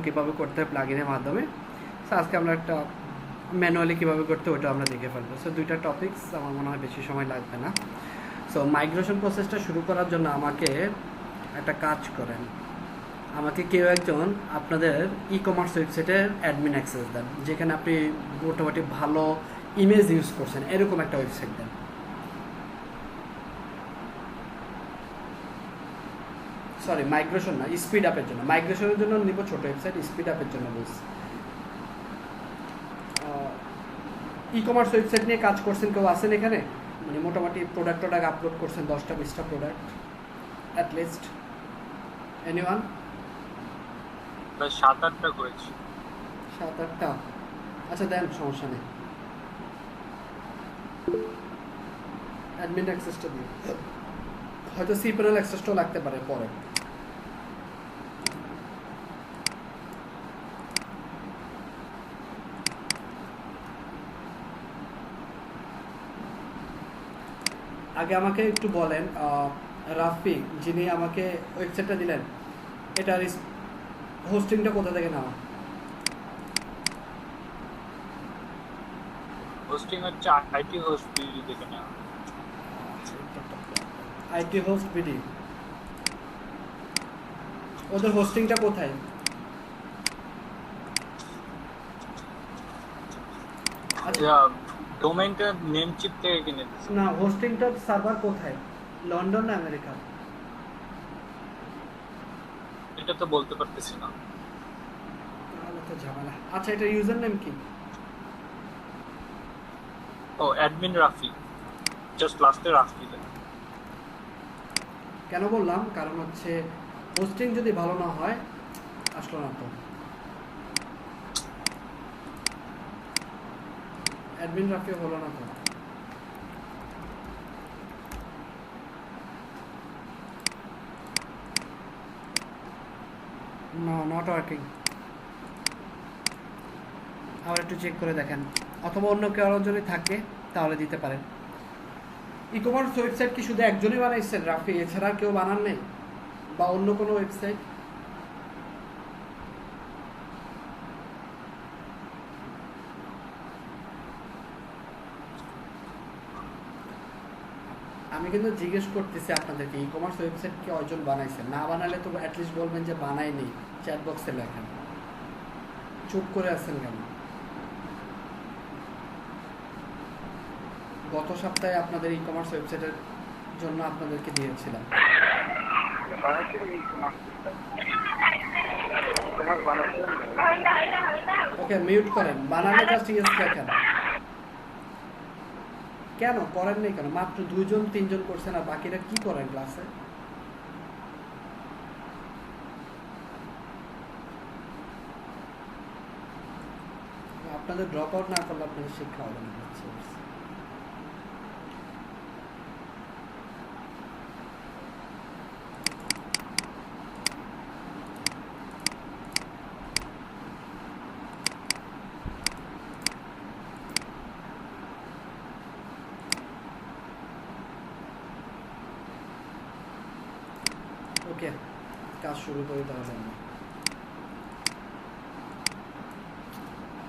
কীভাবে করতে হয় প্লাগইনের মাধ্যমে। সো আজকে আমরা একটা ম্যানুয়ালি কীভাবে করতে ওটা আমরা দেখে ফেলবো। সো দুইটা টপিকস, আমার মনে হয় বেশি সময় লাগবে না। সো মাইগ্রেশন প্রসেসটা শুরু করার জন্য আমাকে একটা কাজ করেন, আমাকে কেউ একজন আপনাদের ই কমার্স ওয়েবসাইটের অ্যাডমিন অ্যাক্সেস দেন, যেখানে আপনি মোটামুটি ভালো ইমেজ ইউজ করছেন এরকম একটা ওয়েবসাইট দেন। সরি, মাইগ্রেশন না, স্পিড আপের জন্য। মাইগ্রেশনের জন্য নিব ছোট ওয়েবসাইট, স্পিড আপের জন্য বলছি। ই কমার্স ওয়েবসাইট নিয়ে কাজ করছেন কেউ আছেন এখানে? মানে মোটামুটি প্রোডাক্ট আপলোড করছেন 10টা-20টা প্রোডাক্ট অ্যাটলিস্ট। এনিওয়ান? 7-8টা করেছি। 7-8টা? আচ্ছা দেন, সমস্যা নেই। অ্যাডমিন অ্যাক্সেসটা দিন, হয়তো সিপ্যানেল অ্যাক্সেসটাও লাগতে পারে পরে। আগে আমাকে একটু বলেন, রাফি যিনি আমাকে ওয়েবসাইটটা দিলেন, এটার হোস্টিংটা কোথা থেকে নেওয়া? হোস্টিং হচ্ছে আইটি হোস্ট বিডি থেকে নেওয়া। আইটি হোস্ট বিডি, ওদের হোস্টিংটা কোথায়? আচ্ছা, ডোমেইনটা নেমচিপ থেকে কিনে দিয়েছি। না, হোস্টিংটা সার্ভার কোথায়, লন্ডন না আমেরিকা? এটা তো বলতে পারতেছি না। তাহলে তো ঝামেলা। আচ্ছা, এটা ইউজার নেম কি? ও অ্যাডমিন রাফি, জাস্ট লাস্টে রাফি। কেন বললাম, কারণ হচ্ছে হোস্টিং যদি ভালো না হয় আসলো না তো। অ্যাডমিন রাফি হলো না তো। No, not working. আবার একটু চেক করে দেখেন, অথবা অন্য কেউ আরও যদি থাকে তাহলে দিতে পারেন। ই কমার্স ওয়েবসাইট কি শুধু একজনই বানাইছেন রাফি, এছাড়া কেউ বানান নেই? বা অন্য কোনো ওয়েবসাইট? আমি কিন্তু জিজ্ঞেস করতেছি আপনাদেরকে, ই কমার্স ওয়েবসাইট কি কয়জন বানাইছেন? না বানালে তো অ্যাটলিস্ট বলবেন যে বানাইনি, চ্যাট বক্সে লেখেন। চুপ করে আছেন কেন? গত সপ্তাহে আপনাদের ই কমার্স ওয়েবসাইটের জন্য আপনাদেরকে দিয়েছিলাম। ওকে, মিউট করেন। বানালে জাস্ট ইয়েস লেখেন। কেন করেন নাই? কেন মাত্র 2-3জন করছেন, আর বাকিরা কি করেন ক্লাসে? আপনাদের ড্রপ আউট না করলে আপনাদের শিক্ষা হবে না। ওকে, কাজ শুরু করি তাহলে।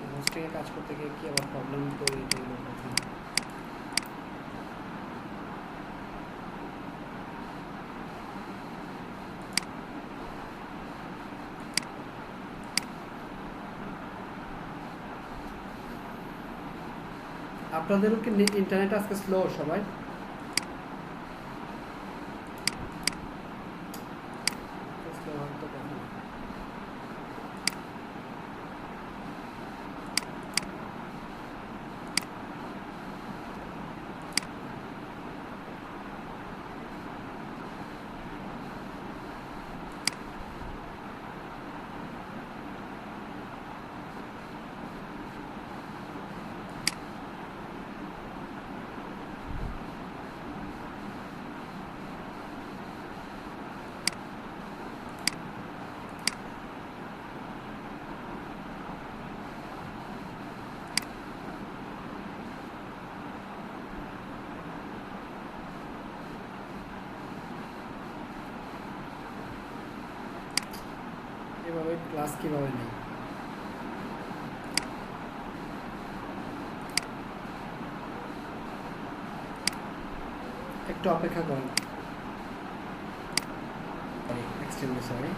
আমরা হোস্টিংয়ে কাজ করতে গিয়ে কি আবার প্রবলেম তৈরি হলো কথা। আপনাদেরও কি ইন্টারনেট আজকে স্লো সবাই? কিভাবে ক্লাস কিভাবে নেই একটু অপেক্ষা করেন এক্সট্রিমলি সরি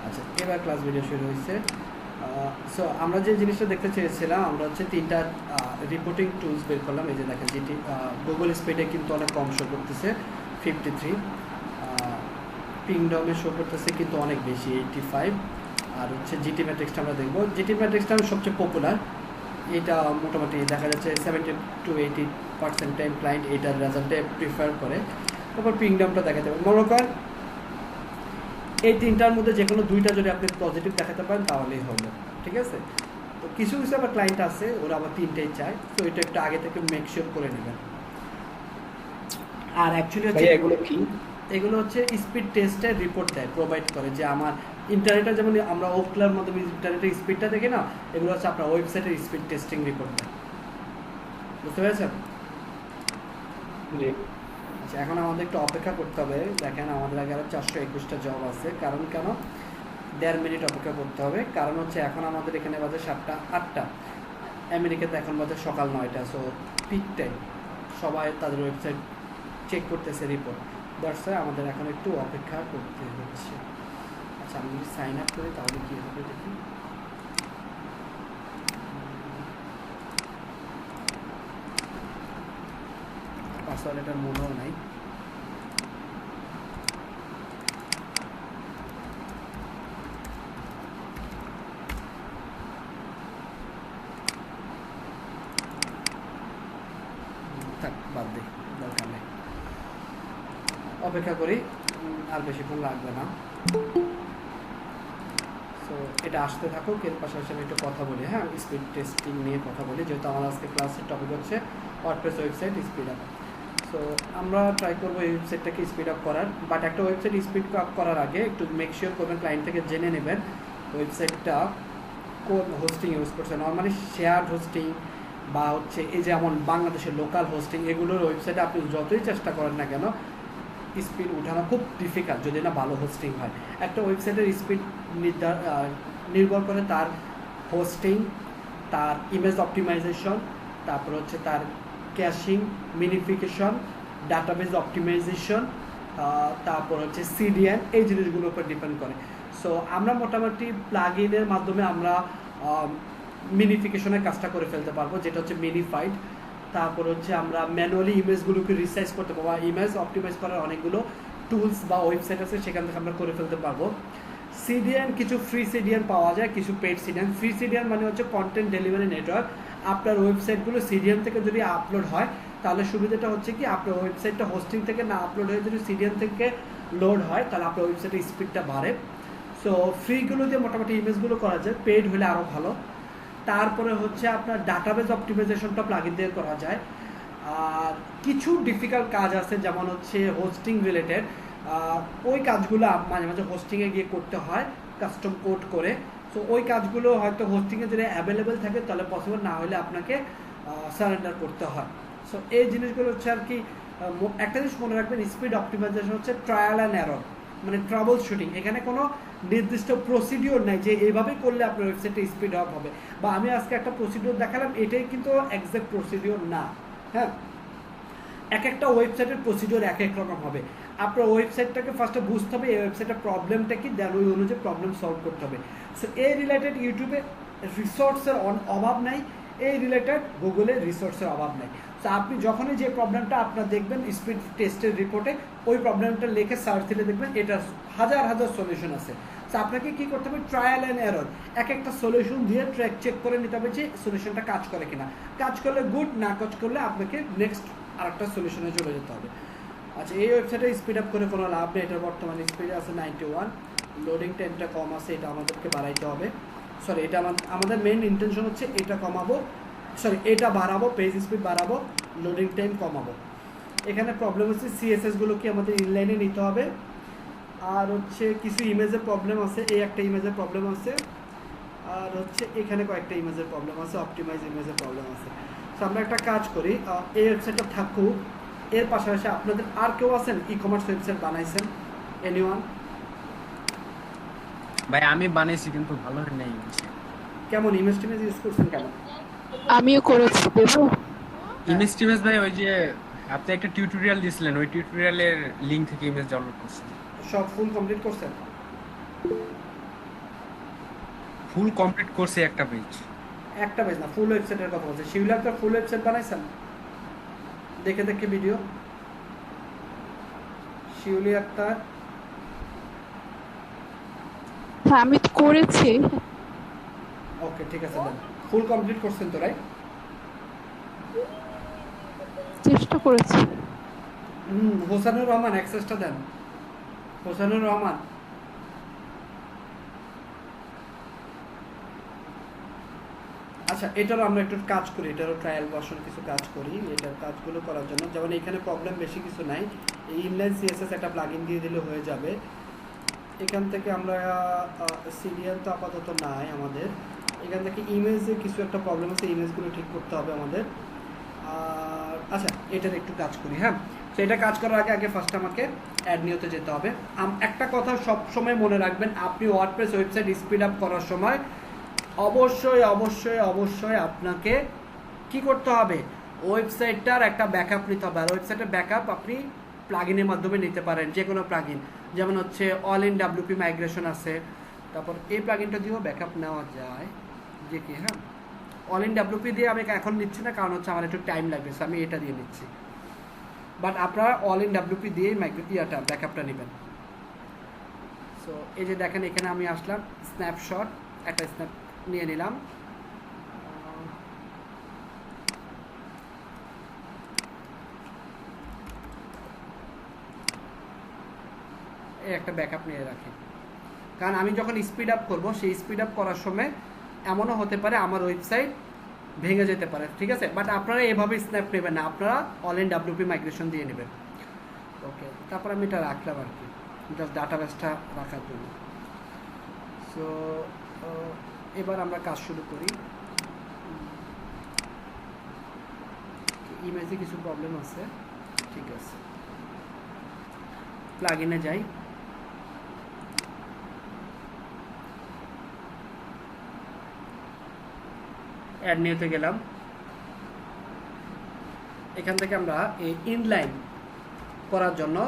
আচ্ছা এবার ক্লাস ভিডিও শুরু হয়েছে সো আমরা যে জিনিসটা দেখতে চেয়েছিলাম আমরা হচ্ছে তিনটা রিপোর্টিং টুলস বের করলাম এই যে দেখেন যেটি গুগল স্পিডে কিন্তু অনেক কম শো করতেছে 53 পিংডমে শো করতেছে কিন্তু অনেক বেশি 85 আর হচ্ছে জিটি ম্যাট্রিক্সটা আমরা দেখবো জিটি ম্যাট্রিক্সটা সবচেয়ে পপুলার এটা মোটামুটি দেখা যাচ্ছে 70 to 80% টাইম ক্লায়েন্ট এটার রেজাল্টে প্রিফার করে তারপর পিংডমটা দেখা যাবে মনে করেন এই তিনটার মধ্যে যে কোনো দুইটা যদি আপনি পজিটিভ দেখাতে পারেন তাহলেই হলো ঠিক আছে তো কিছু কিছু আবার ক্লায়েন্ট আছে ওরা আবার তিনটেই চায় তো এটা একটু আগে থেকে মেক শিওর করে নেবেন আর অ্যাকচুয়ালি হচ্ছে এগুলো কি এগুলো হচ্ছে স্পিড টেস্টের রিপোর্ট দেয় প্রোভাইড করে যে আমার ইন্টারনেটে যেমন আমরা ওকলার মাধ্যমে ইন্টারনেটের স্পিডটা দেখি না এগুলো হচ্ছে আপনার ওয়েবসাইটের স্পিড টেস্টিং রিপোর্ট দেয় বুঝতে পেরেছেন আচ্ছা এখন আমাদের একটু অপেক্ষা করতে হবে দেখেন আমাদের আগে আরও 421টা জব আছে কারণ কেন 1.5 মিনিট অপেক্ষা করতে হবে কারণ হচ্ছে এখন আমাদের এখানে বাজে 7টা 8টা আমেরিকাতে এখন বাজে সকাল 9টা সো পিক টাইম সবাই তাদের ওয়েবসাইট চেক করতেছে রিপোর্ট দ্যাটস ওয়াই আমাদের এখন একটু অপেক্ষা করতে হচ্ছে আচ্ছা আমি যদি সাইন আপ করি তাহলে কী হবে দেখি পাসওয়ার্ড এটার মনেও নাই থাক বাদ দিই দরকার নেই অপেক্ষা করি আর বেশিক্ষণ লাগবে না সো এটা আসতে থাকুক এর পাশাপাশি আমি একটু কথা বলি হ্যাঁ স্পিড টেস্টিং নিয়ে কথা বলি যেহেতু আমার আজকে ক্লাসের টপিক হচ্ছে WordPress website speed up so আমরা ট্রাই করবো এই ওয়েবসাইটটাকে স্পিড আপ করার বাট একটা ওয়েবসাইট স্পিড আপ করার আগে একটু মেক শিওর করবেন ক্লায়েন্ট থেকে জেনে নেবেন ওয়েবসাইটটা কোন হোস্টিং ইউজ করছে নর্মালি শেয়ার্ড হোস্টিং বা হচ্ছে এই যেমন বাংলাদেশের লোকাল হোস্টিং এগুলোর ওয়েবসাইটে আপনি যতই চেষ্টা করেন না কেন স্পিড উঠানো খুব ডিফিকাল্ট যদি না ভালো হোস্টিং হয় একটা ওয়েবসাইটের স্পিড নির্ভর করে তার হোস্টিং তার ইমেজ অপটিমাইজেশন তারপর হচ্ছে তার ক্যাশিং মিনিফিকেশন ডাটাবেজ অপটিমাইজেশন তারপর হচ্ছে সিডিএন এই জিনিসগুলোর উপর ডিপেন্ড করে সো আমরা মোটামুটি প্লাগ ইনের মাধ্যমে আমরা মিনিফিকেশনের কাজটা করে ফেলতে পারবো যেটা হচ্ছে মিনিফাইড তারপর হচ্ছে আমরা ম্যানুয়ালি ইমেজগুলোকে রিসাইজ করতে পারবো ইমেজ অপটিমাইজ করার অনেকগুলো টুলস বা ওয়েবসাইট আছে সেখান থেকে আমরা করে ফেলতে পারবো সিডিএন কিছু ফ্রি সিডিএন পাওয়া যায় কিছু পেড সিডিএন ফ্রি সিডিএন মানে হচ্ছে কন্টেন্ট ডেলিভারি নেটওয়ার্ক আপনার ওয়েবসাইটগুলো সিডিএন থেকে যদি আপলোড হয় তাহলে সুবিধাটা হচ্ছে কি আপনার ওয়েবসাইটটা হোস্টিং থেকে না আপলোড হয়ে যদি সিডিএন থেকে লোড হয় তাহলে আপনার ওয়েবসাইটের স্পিডটা বাড়ে সো ফ্রিগুলো দিয়ে মোটামুটি ইমেজগুলো করা যায় পেড হলে আরও ভালো তারপরে হচ্ছে আপনার ডাটাবেজ অপটিমাইজেশনটা প্লাগইন দিয়ে করা যায় আর কিছু ডিফিকাল্ট কাজ আছে যেমন হচ্ছে হোস্টিং রিলেটেড ওই কাজগুলো মাঝে মাঝে হোস্টিংয়ে গিয়ে করতে হয় কাস্টম কোড করে সো ওই কাজগুলো হয়তো হোস্টিংয়ে যদি অ্যাভেলেবেল থাকে তাহলে পসিবল না হলে আপনাকে সারেন্ডার করতে হয় সো এই জিনিসগুলো হচ্ছে আর কি একটা জিনিস মনে রাখবেন স্পিড অপটিমাইজেশন হচ্ছে ট্রায়াল অ্যান্ড এরর মানে ট্রাবল শুটিং এখানে কোনো নির্দিষ্ট প্রসিডিওর নেই যে এইভাবেই করলে আপনার ওয়েবসাইটে স্পিড আপ হবে বা আমি আজকে একটা প্রসিডিওর দেখালাম এটাই কিন্তু এক্সাক্ট প্রসিডিওর না হ্যাঁ এক একটা ওয়েবসাইটের প্রসিডিওর এক এক রকম হবে আপনার ওয়েবসাইটটাকে ফার্স্টে বুঝতে হবে এই ওয়েবসাইটের প্রবলেমটা কি দেন ওই অনুযায়ী প্রবলেম সলভ করতে হবে সো এই রিলেটেড ইউটিউবে রিসোর্সের অভাব নাই এই রিলেটেড গুগলের রিসোর্সের অভাব নাই তো আপনি যখনই যে প্রবলেমটা আপনার দেখবেন স্পিড টেস্টের রিপোর্টে ওই প্রবলেমটা লিখে সার্চ দিলে দেখবেন এটা হাজার হাজার সলিউশন আছে তো আপনাকে কী করতে হবে ট্রায়াল অ্যান্ড এরর এক একটা সলিউশন দিয়ে ট্র্যাক চেক করে নিতে হবে যে সলিউশনটা কাজ করে কিনা কাজ করলে গুড না কাজ করলে আপনাকে নেক্সট আরেকটা সলিউশনে চলে যেতে হবে আচ্ছা এই ওয়েবসাইটে স্পিড আপ করে কোনো লাভ নেই এটার বর্তমানে স্পিড আছে 91 লোডিং টাইমটা কম আছে এটা আমাদেরকে বাড়াইতে হবে সরি এটা আমাদের মেইন ইন্টেনশন হচ্ছে এটা কমাবো সরি এটা বাড়াবো পেজ স্পিড বাড়াবো লোডিং টাইম কমাবো এখানে প্রবলেম হচ্ছে সিএসএসগুলোকে আমাদের ইনলাইনে নিতে হবে আর হচ্ছে কিছু ইমেজের প্রবলেম আছে এই একটা ইমেজের প্রবলেম আছে আর হচ্ছে এখানে কয়েকটা ইমেজের প্রবলেম আছে অপটিমাইজ ইমেজের প্রবলেম আছে সো আমরা একটা কাজ করি এই ওয়েবসাইটটা থাকুক এর পাশাপাশি আপনাদের আর কেউ আছেন ই কমার্স ওয়েবসাইট বানাইছেন এনিওয়ান ভাই আমি বানাইছি কিন্তু ভালো হয় নাই। কেমন ইমেজ টিমেজ ইউজ করছেন কেমন? আমিও করেছি, দেবো? হ্যাঁ, ইমেজ টিমেজ ভাই ওই যে আপনি একটা টিউটোরিয়াল দিছিলেন, ওই টিউটোরিয়ালের লিংক থেকে ইমেজ ডাউনলোড করছি। সব ফুল কমপ্লিট করছেন? ফুল কমপ্লিট করছি একটা পেজ। একটা পেজ না, ফুল ওয়েবসাইটের কথা বলছি। শিউলি একটা ফুল ওয়েবসাইট বানাইছেন দেখে দেখে ভিডিও? শিউলি একটা হ্যাঁ, আমি তো করেছি। ওকে ঠিক আছে দেন। ফুল কমপ্লিট করছেন তো রাইট? চেষ্টা করেছি। হোসানুর রহমান অ্যাক্সেসটা দেন। হোসানুর রহমান আচ্ছা, এটারও আমরা একটু কাজ করি, এটারও ট্রায়াল ভার্সন কিছু কাজ করি। এটার কাজগুলো করার জন্য যেমন এখানে প্রবলেম বেশি কিছু নাই, এই ইনলাইন সিএসএস একটা প্লাগইন দিয়ে দিলে হয়ে যাবে। এখান থেকে আমরা সিরিয়াল তো আপাতত নাই আমাদের, এখান থেকে ইমেজে কিছু একটা প্রবলেম আছে, ইমেজগুলো ঠিক করতে হবে আমাদের। আর আচ্ছা, এটার একটু কাজ করি। হ্যাঁ, তো এটা কাজ করার আগে আগে ফার্স্ট আমাকে অ্যাড নিউতে যেতে হবে। একটা কথা সব সময় মনে রাখবেন, আপনি ওয়ার্ডপ্রেস ওয়েবসাইট স্পিড আপ করার সময় অবশ্যই অবশ্যই অবশ্যই আপনাকে কি করতে হবে, ওয়েবসাইটটার একটা ব্যাকআপ নিতে হবে। আর ওয়েবসাইটের ব্যাকআপ আপনি প্লাগইনের মাধ্যমে নিতে পারেন, যে কোনো প্লাগইন, যেমন হচ্ছে অল ইন ডাব্লিউপি মাইগ্রেশন আছে, তারপর এই প্লাগইনটা দিয়েও ব্যাকআপ নেওয়া যায় যে কি। হ্যাঁ, অল ইন ডাব্লিউপি দিয়ে আমি এখন নিচ্ছি না, কারণ হচ্ছে আমার একটু টাইম লাগবে, সো আমি এটা দিয়ে নিচ্ছি। বাট আপনারা অল ইন ডাব্লিউপি দিয়েই ইয়াটা ব্যাকআপটা নেবেন। সো এই যে দেখেন, এখানে আমি আসলাম, স্ন্যাপশট একটা স্ন্যাপ নিয়ে নিলাম। এই একটা ব্যাকআপ নিয়ে রাখি, কারণ আমি যখন স্পিড আপ করবো, সেই স্পিড আপ করার সময় এমনও হতে পারে আমার ওয়েবসাইট ভেঙে যেতে পারে, ঠিক আছে? বাট আপনারা এভাবে স্ন্যাপ নেবেন না, আপনারা অল ইন ডাব্লিউপি মাইগ্রেশন দিয়ে নেবেন। ওকে, তারপর আমি এটা রাখলাম আর কি, জাস্ট ডাটাবেসটা রাখার জন্য। সো এবার আমরা কাজ শুরু করি। ইমেজে কিছু প্রবলেম আছে, ঠিক আছে। প্লাগইনে যাই, অ্যাড নিউতে গেলাম। এখান থেকে আমরা এই ইনলাইন করার জন্য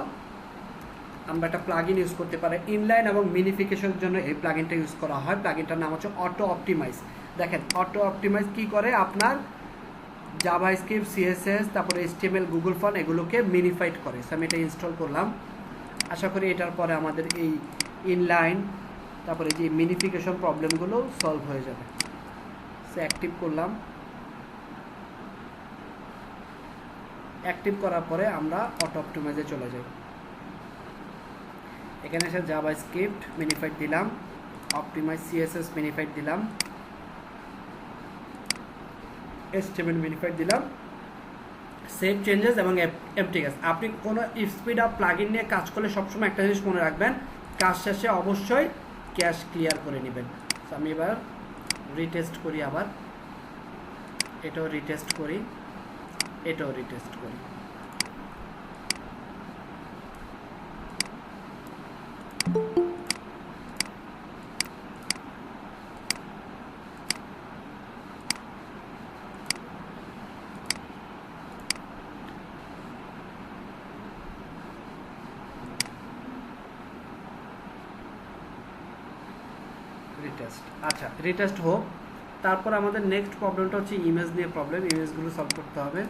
আমরা একটা প্লাগইন ইউজ করতে পারি। ইনলাইন এবং মিনিফিকেশনের জন্য এই প্লাগইনটা ইউজ করা হয়। প্লাগইনটার নাম হচ্ছে অটো অপটিমাইজ। দেখেন, অটো অপটিমাইজ কী করে, আপনার জাভাস্ক্রিপ্ট, সিএসএস, তারপরে এইচটিএমএল, গুগল ফন্ট এগুলোকে মিনিফাইড করে। সো আমি এটা ইনস্টল করলাম। আশা করি এটার পরে আমাদের এই ইনলাইন, তারপরে যে মিনিফিকেশন প্রবলেমগুলো সলভ হয়ে যাবে। সো অ্যাক্টিভ করলাম। অ্যাক্টিভ করার পরে আমরা অটো অপটিমাইজে চলে যাই। এখানে এসে জাভাস্ক্রিপ্ট মিনিফাইড দিলাম, অপটিমাইজ সিএসএস মিনিফাইড দিলাম, এইচটিএমএল মিনিফাইড দিলাম, সেভ চেঞ্জেস এবং এমটি ক্যাশ। আপনি কোনো স্পিড আপ প্লাগইন নিয়ে কাজ করলে সবসময় একটা জিনিস মনে রাখবেন, কাজ শেষে অবশ্যই ক্যাশ ক্লিয়ার করে নেবেন। তো আমি এবার রিটেস্ট করি, আবার এটাও রিটেস্ট করি, এটাও রিটেস্ট করি। রিটেস্ট, আচ্ছা রিটেস্ট হোক। তারপর আমাদের নেক্সট প্রবলেমটা হচ্ছে ইমেজ নিয়ে প্রবলেম। ইমেজগুলো সলভ করতে হবে।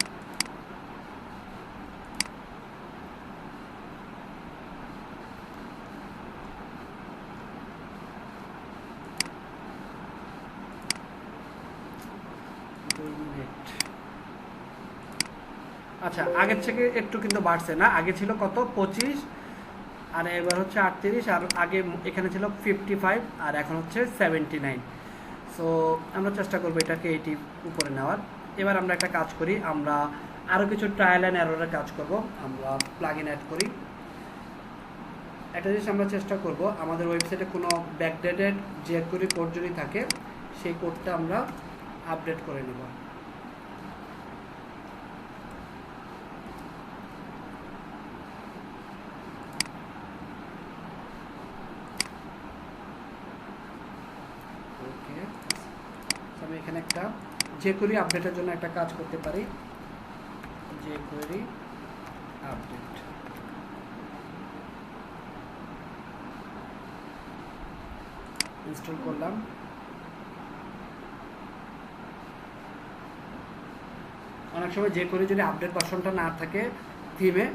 আচ্ছা, আগের থেকে একটু কিন্তু বাড়ছে না, আগে ছিল কত 25, আর এবার হচ্ছে 38, আর আগে এখানে ছিল 55, আর এখন হচ্ছে 79। সো আমরা চেষ্টা করবো এটাকে 80 উপরে নেওয়ার। এবার আমরা একটা কাজ করি, আমরা আরও কিছু ট্রায়াল অ্যান্ড এররের কাজ করব। আমরা প্লাগইন অ্যাড করি। একটা জিনিস আমরা চেষ্টা করব, আমাদের ওয়েবসাইটে কোনো ব্যাকডেটেড যে কোনো কোড যদি থাকে, সেই কোডটা আমরা আপডেট করে নেব। আমি এখানে একটা jQuery আপডেটের জন্য একটা কাজ করতে পারি, jQuery আপডেট। ইনস্টল করলাম। অনেক সময় jQuery যদি আপডেট ভার্সনটা না থাকে থিমে,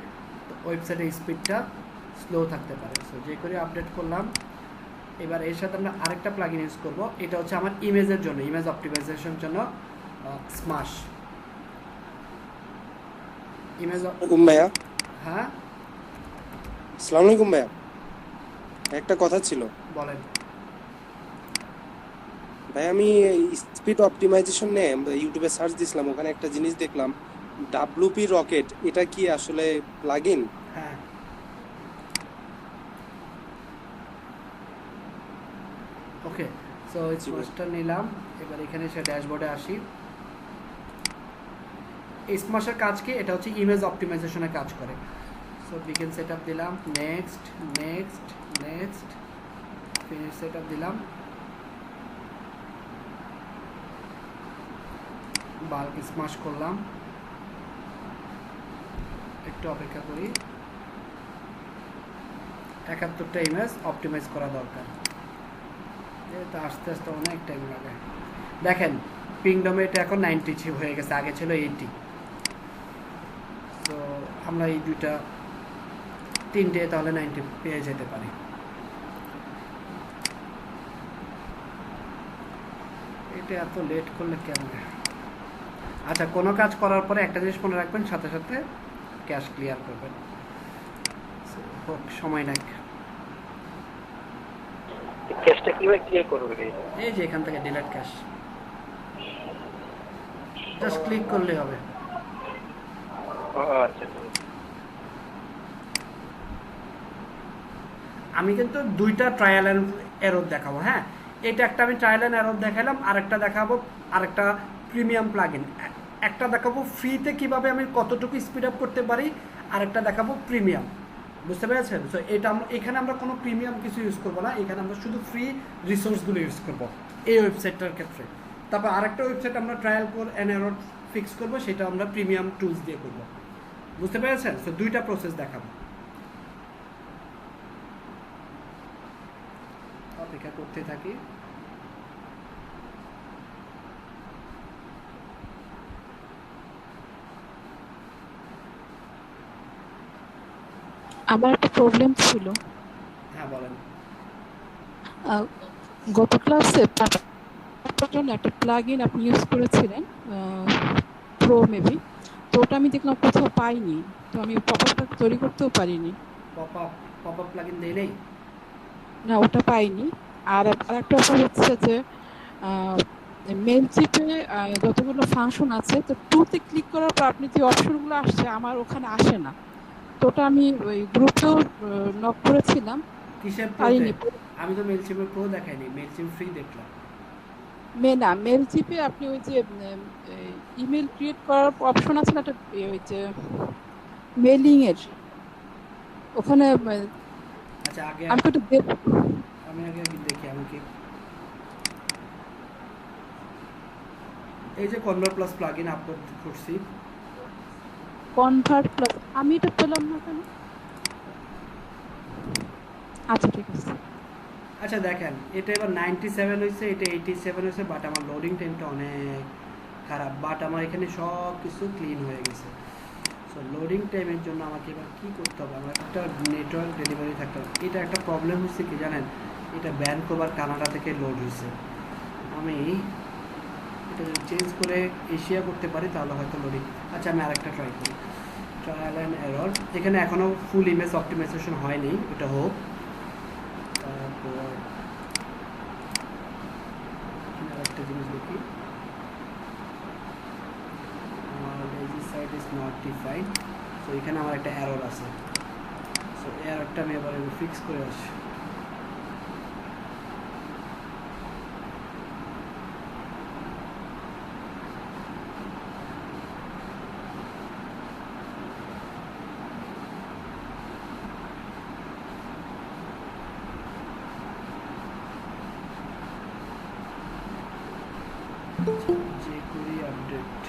ওয়েবসাইটের স্পিডটা স্লো থাকতে পারে। সো jQuery আপডেট করলাম। এবার এর সাথে আমরা আরেকটা প্লাগইন ইউজ করব, এটা হচ্ছে আমার ইমেজের জন্য, ইমেজ অপটিমাইজেশনের জন্য স্মাশ। ইমেজ ভাইয়া, হ্যাঁ আসসালামু আলাইকুম ভাইয়া, একটা কথা ছিল। বলেন। ভাই আমি স্পিড অপটিমাইজেশন নিয়ে ইউটিউবে সার্চ দিছিলাম, ওখানে একটা জিনিস দেখলাম, ডাব্লুপি রকেট। এটা কি আসলে প্লাগইন? হ্যাঁ, ওকে। সো স্মাশটা নিলাম। এবার এখানে এসে ড্যাশবোর্ডে আসি। এই স্মাশের কাজ কি? এটা হচ্ছে ইমেজ অপটিমাইজেশনের কাজ করে। সো বিগিন সেটআপ দিলাম, next next next, finish setup দিলাম, বাল্ক স্মাশ করলাম। একটু অপেক্ষা করি, 71টা ইমেজ অপটিমাইজ করা দরকার, যেহেতু আস্তে আস্তে অনেক টাইম লাগে। দেখেন পিংডমে এটা এখন 90 হয়ে গেছে, আগে ছিল 80। তো আমরা এই তিনটে তাহলে 90 পেয়ে যেতে পারি। এটা এত লেট করলে কেমন? আচ্ছা, কোনো কাজ করার পরে একটা জিনিস মনে রাখবেন, সাথে সাথে ক্যাশ ক্লিয়ার করবেন। হোক, সময় নাক। ক্যাশটা কিভাবে ক্লিয়ার করবে? এই যে এখান থেকে ডিলিট ক্যাশ, জাস্ট ক্লিক করলে হবে। আচ্ছা, আমি কিন্তু দুইটা ট্রায়াল অ্যান্ড এরর দেখাবো। হ্যাঁ, এটা একটা আমি ট্রায়াল অ্যান্ড এরর দেখালাম, আরেকটা দেখাবো আরেকটা প্রিমিয়াম প্লাগইন। একটা দেখাবো ফ্রিতে কিভাবে আমি কতটুকু স্পিড আপ করতে পারি, আরেকটা দেখাবো প্রিমিয়াম। বুঝতে পেরেছেন? সো এখানে আমরা কোনো প্রিমিয়াম কিছু ইউজ করবো না, এখানে আমরা শুধু ফ্রি রিসোর্সগুলো ইউজ করবো এই ওয়েবসাইটটার ক্ষেত্রে। তারপর আরেকটা ওয়েবসাইট আমরা ট্রায়াল অ্যান্ড এরর ফিক্স করবো, সেটা আমরা প্রিমিয়াম টুলস দিয়ে করবো। বুঝতে পেরেছেন? সো দুইটা প্রসেস দেখাবো। অপেক্ষা করতে থাকি। আমার একটা প্রবলেম ছিল। হ্যাঁ, বলেন। গত ক্লাসে জন্য একটা প্লাগইন আপনি ইউজ করেছিলেন, প্রো মেবি। তো ওটা আমি দেখলাম কোথাও পাইনি, তো আমি পপআপটা তৈরি করতেও পারিনি। পপ আপ প্লাগইন দেই নেই। না, ওটা পাইনি। আর আরেকটা ব্যাপার হচ্ছে যে মেইলচিপে যতগুলো ফাংশন আছে, তো টুতে ক্লিক করার পর আপনি যে অপশনগুলো আসছে আমার ওখানে আসে না। তো ওটা আমি ওই গ্রুপেও নক করেছিলাম, কিসের পারিনি। প্রো? আমি তো মেলচিপের প্রো দেখাইনি, মেলচিপ ফ্রি দেখলাম। মেইলচিপে আপনি ওই যে ইমেল ক্রিয়েট করার অপশন আছে না, একটা ওই যে মেইলিং এর ওখানে আচ্ছা, আগে আমি একটু আমি আগে দেখি আমি কি এই যে কনভার্ট প্লাস প্লাগইন আপলোড করছি। কনভার্ট প্লাস আমি এটা পেলাম না কেন? আচ্ছা, ঠিক আছে। আচ্ছা দেখেন, এটা এবার 97 হয়েছে, এটা 87 হয়েছে, বাট আমার লোডিং টাইমটা অনেক খারাপ। বাট আমার এখানে সব কিছু ক্লিন হয়ে গেছে। সো লোডিং টাইমের জন্য আমাকে এবার কী করতে হবে? আমার একটা নেটওয়ার্ক ডেলিভারি থাকতে হবে। এটা একটা প্রবলেম হচ্ছে কি জানেন, এটা ভ্যানকুভার কানাডা থেকে লোড হয়েছে। আমি এটা যদি চেঞ্জ করে এশিয়া করতে পারি তাহলে হয়তো লোডিং। আচ্ছা, আমি আরেকটা ট্রাই করি, ট্রায়াল অ্যান্ড এরর। এখানে এখনও ফুল ইমেজ অপটিমাইজেশন হয়নি, এটা হোক। তারপর আরেকটা জিনিস দেখি, lazy site is not defined. So এখানে আমার একটা এরর আছে। সো এররটা আমি এবার ফিক্স করে আসি। jQuery আপডেট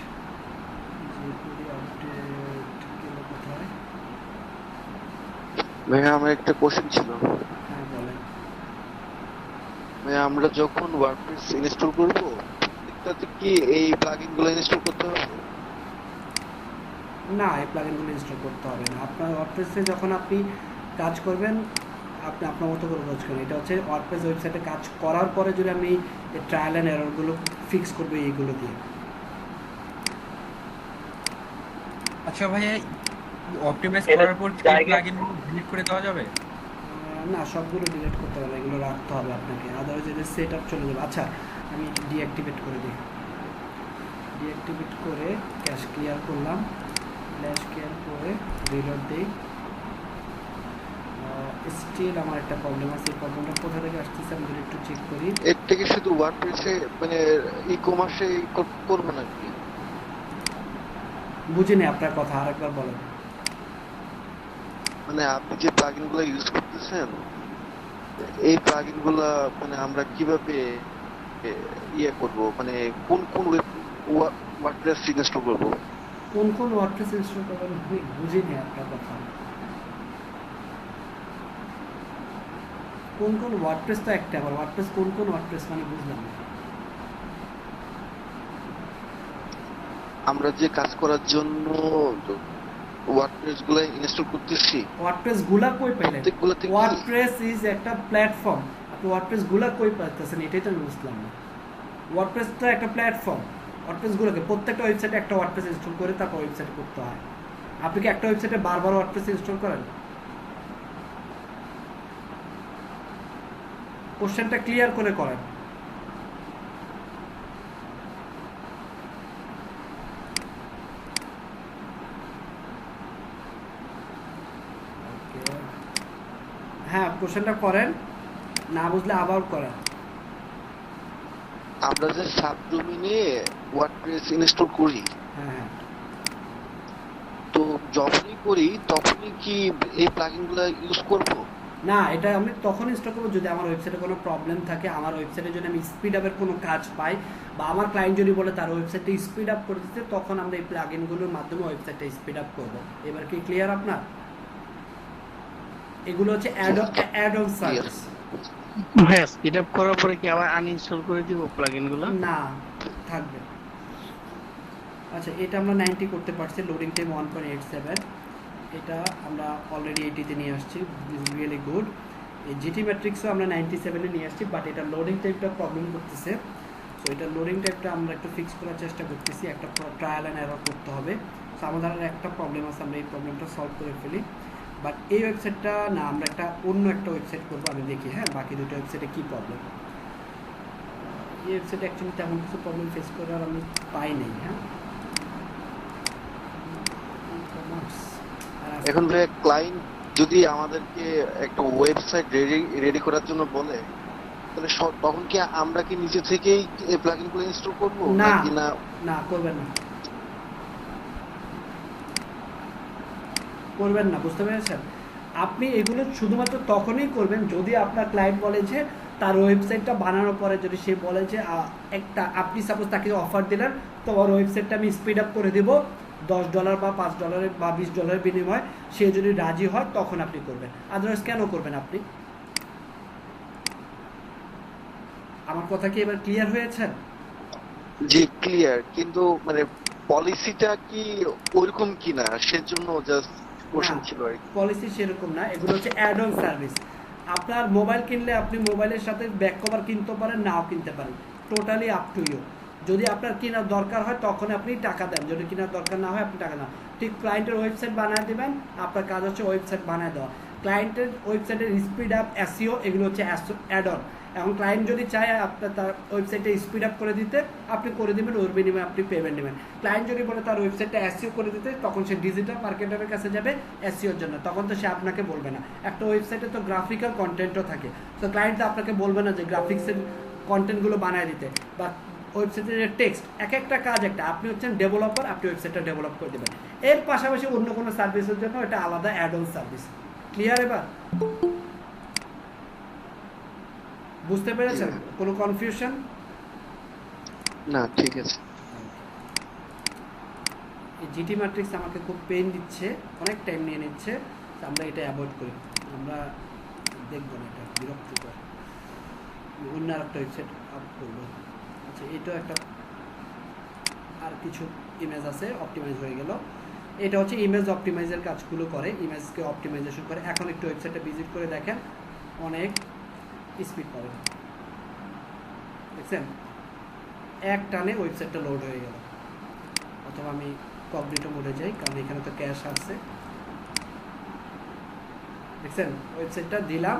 গেল কোথায়? ভাইয়া আমার একটা কোশ্চেন ছিল। হ্যাঁ বলেন। ভাইয়া আমরা যখন ওয়ার্ডপ্রেস ইনস্টল করব প্রত্যেকটাতে কি এই প্লাগইন গুলো ইনস্টল করতে হবে? না, এই প্লাগইনগুলো ইনস্টল করতে হবে না। আপনার ওয়ার্ডপ্রেসে যখন আপনি কাজ করবেন আপনি আপনার মতো করে কাজ করবেন। এটা হচ্ছে ওয়ার্ডপ্রেস ওয়েবসাইটে কাজ করার পরে যদি আমি ট্রায়াল অ্যান্ড এররগুলো ফিক্স করবো এইগুলো দিয়ে। আচ্ছা ভাইয়া, অপটিমাইজ এটা করার পর কি জায়গা- প্লাগইনগুলো ডিলিট করে দেওয়া যাবে? না, সবগুলো ডিলিট করতে হবে না, এগুলো রাখতে হবে আপনাকে, আদারওয়াইজ এদের সেট আপ চলে যাবে। আচ্ছা আমি ডিঅ্যাক্টিভেট করে দিই। ডিঅ্যাক্টিভেট করে ক্যাশ ক্লিয়ার করলাম, ফ্ল্যাশ ক্লিয়ার করে রিলোড দিই। স্টিল আমার একটা প্রবলেম আছে, এই প্রবলেমটা কোথা থেকে আসতেছে আমি যদি একটু চেক করি। এর থেকে শুধু ওয়ার্ডপ্রেসে মানে ই কমার্সে করবো নাকি? বুঝিনি আপনার কথা, আরেকবার বলেন। মানে আপনি যে প্লাগইন গুলো ইউজ করতেছেন এই প্লাগইন গুলা মানে আমরা কিভাবে ইয়ে করব, মানে কোন কোন ওয়ার্ডপ্রেস ইনস্টল করব? কোন কোন ওয়ার্ডপ্রেস ইনস্টল করবেন আমি বুঝিনি আপনার কথা। কোন কোন ওয়ার্ডপ্রেস তো একটা, আবার ওয়ার্ডপ্রেস কোন কোন ওয়ার্ডপ্রেস মানে বুঝলাম না। আমরা যে কাজ করার জন্য ওয়ার্ডপ্রেস গুলো ইনস্টল করতেছি ওয়ার্ডপ্রেস গুলা কই পাইলেন? প্রত্যেকগুলোতে কি- ওয়ার্ডপ্রেস ইজ একটা প্ল্যাটফর্ম, আপনি ওয়ার্ডপ্রেস গুলা কই পাইতেছেন এটাই তো আমি বুঝলাম না। ওয়ার্ডপ্রেস তো একটা প্ল্যাটফর্ম, ওয়ার্ডপ্রেস গুলোকে প্রত্যেকটা ওয়েবসাইটে একটা ওয়ার্ডপ্রেস ইনস্টল করে তারপর ওয়েবসাইটে করতে হয়। আপনি কি একটা ওয়েবসাইটে বারবার ওয়ার্ডপ্রেস ইনস্টল করেন? কোশ্চেনটা ক্লিয়ার করে করেন। হ্যাঁ কোশ্চেনটা করেন, না বুঝলে আবার করেন। আমরা যে সাবডোমেইনে ওয়ার্ডপ্রেস ইনস্টল করি হ্যাঁ হ্যাঁ, তো যখনই করি তখনই কি এই প্লাগইন গুলো ইউজ করব? না এটা আমি তখন ইনস্টল করবো যদি আমার ওয়েবসাইটে কোনো প্রবলেম থাকে, আমার ওয়েবসাইটে যদি আমি স্পিড আপের কোনো কাজ পাই, বা আমার ক্লায়েন্ট যদি বলে তার ওয়েবসাইটে স্পিড আপ করে দিতে, তখন আমরা এই প্লাগইনগুলোর মাধ্যমে ওয়েবসাইটে স্পিড আপ করবো। এবার কি ক্লিয়ার আপনার? এগুলো হচ্ছে অ্যাড অন সার্ভিস। হ্যাঁ, স্পিড আপ করার পরে কি আবার আনইনস্টল করে দিব প্লাগইন গুলো? না, থাকবে। আচ্ছা এটা আমরা 90 করতে পারছি, লোডিং টাইম 1.87, এটা আমরা অলরেডি 80-তে নিয়ে আসছি, রিয়েলি গুড। এই জিটি ম্যাট্রিক্সও আমরা 97-এ নিয়ে আসছি, বাট এটা লোডিং টাইমটা প্রবলেম করতেছে। সো এটা লোডিং টাইমটা আমরা একটু ফিক্স করার চেষ্টা করতেছি, একটা ট্রায়াল অ্যান্ড এরর করতে হবে। সো আমাদের একটা প্রবলেম আছে, আমরা এই প্রবলেমটা সলভ করে ফেলি। বাট এই ওয়েবসাইটটা না, আমরা একটা অন্য একটা ওয়েবসাইট করবো, আমি দেখি হ্যাঁ বাকি দুটো ওয়েবসাইটে কী প্রবলেম। এই ওয়েবসাইটে অ্যাকচুয়ালি তেমন কিছু প্রবলেম ফেস করার আমি পাই নাই। হ্যাঁ এখন ভাই ক্লায়েন্ট যদি আমাদেরকে একটা ওয়েবসাইট রেডি করার জন্য বলে, তাহলে তখন কি আমরা কি নিজে থেকেই এই প্লাগইন গুলো ইনস্টল করব না নাকি না? না করবেন না, করবেন না, বুঝতে পেরেছেন? আপনি এগুলো শুধুমাত্র তখনই করবেন যদি আপনার ক্লায়েন্ট বলে যে তার ওয়েবসাইটটা বানানোর পরে যদি সে বলে যে একটা, আপনি সাপোজ তাকে অফার দিলেন তোমার ওয়েবসাইটটা আমি স্পিড আপ করে দেবো $10 বা $5 বা $20 বিনিময়ে, সে যদি রাজি হয় তখন আপনি করবেন, আদারওয়াইজ কেন করবেন আপনি? আমার কথা কি এবার ক্লিয়ার হয়েছে? জি ক্লিয়ার, কিন্তু মানে পলিসিটা কি ওরকম কিনা সেজন্য জাস্ট কোশ্চেন ছিল আর কি। পলিসি সেরকম না, এগুলো হচ্ছে অ্যাড অন সার্ভিস। আপনার মোবাইল কিনলে আপনি মোবাইলের সাথে ব্যাক কভার কিনতে পারেন, নাও কিনতে পারেন, টোটালি আপ টু ইউ। যদি আপনার কেনার দরকার হয় তখন আপনি টাকা দেন, যদি কেনার দরকার না হয় আপনি টাকা দেন। ঠিক ক্লায়েন্টের ওয়েবসাইট বানিয়ে দেবেন, আপনার কাজ হচ্ছে ওয়েবসাইট বানিয়ে দেওয়া। ক্লায়েন্টের ওয়েবসাইটের স্পিড আপ, এসইও, এগুলো হচ্ছে অ্যাড অন। এখন ক্লায়েন্ট যদি চায় আপনার তার ওয়েবসাইটে স্পিড আপ করে দিতে, আপনি করে দেবেন, ওর বিনিময়ে আপনি পেমেন্ট নেবেন। ক্লায়েন্ট যদি বলে তার ওয়েবসাইটটা এসইও করে দিতে, তখন সে ডিজিটাল মার্কেটারের কাছে যাবে এসইওর জন্য, তখন তো সে আপনাকে বলবে না। একটা ওয়েবসাইটে তো গ্রাফিক্যাল কন্টেন্টও থাকে, তো ক্লায়েন্ট তো আপনাকে বলবে না যে গ্রাফিক্সের কন্টেন্টগুলো বানিয়ে দিতে, বা ওয়েবসাইটের টেক্সট, এক একটা কাজ একটা। আপনি হচ্ছেন ডেভেলপার, আপনি ওয়েবসাইটটা ডেভেলপ করে দেবেন। এর পাশাপাশি অন্য কোনো সার্ভিসের জন্য এটা আলাদা অ্যাড অন সার্ভিস। ক্লিয়ার এবার? বুঝতে পেরেছেন? কোনো কনফিউশন? না ঠিক আছে। এই জিটি ম্যাট্রিক্স আমাকে খুব পেন দিচ্ছে, অনেক টাইম নিয়ে নিচ্ছে, তো আমরা এটা অ্যাভয়েড করি, আমরা দেখবো না, এটা বিরক্তিকর। অন্য আর একটা ওয়েবসাইট আপ করবো। আচ্ছা, এটাও একটা আর কিছু ইমেজ আছে অপটিমাইজ হয়ে গেল। এটা হচ্ছে ইমেজ অপটিমাইজের কাজগুলো করে, ইমেজকে অপটিমাইজেশন করে। এখন একটু ওয়েবসাইটটা ভিজিট করে দেখেন, অনেক স্পিড পাবেন, দেখছেন এক টানে ওয়েবসাইটটা লোড হয়ে গেল। অথবা আমি কগনিটো মোডে যাই, কারণ এখানে তো ক্যাশ আছে, দেখছেন ওয়েবসাইটটা দিলাম,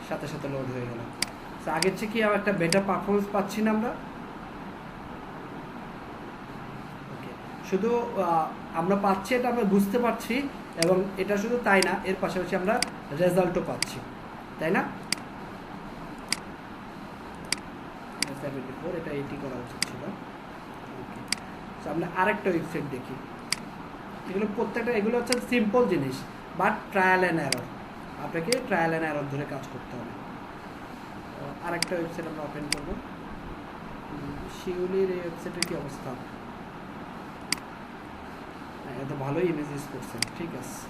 সাথে সাথে লোড হয়ে গেল। তো আগের চেয়ে কি একটা বেটার পারফরমেন্স পাচ্ছি না আমরা? ওকে, শুধু আমরা পাচ্ছি, এটা আমরা বুঝতে পারছি, এবং এটা শুধু তাই না, এর পাশাপাশি আমরা রেজাল্টও পাচ্ছি, তাই না? 74, এটা 80 করা উচিত ছিল। ওকে, তো আমরা আরেকটা ওয়েবসাইট দেখি। এগুলো প্রত্যেকটা, এগুলো হচ্ছে সিম্পল জিনিস, বাট ট্রায়াল অ্যান্ড এরর, আপনাকে ট্রায়াল অ্যান্ড এরর ধরে কাজ করতে হবে। আরেকটা ওয়েবসাইট আমরা ওপেন করবো। শিউলির এই ওয়েবসাইটের কি অবস্থা? এত ভালো ইমেজ ইউজ করছেন, ঠিক আছে।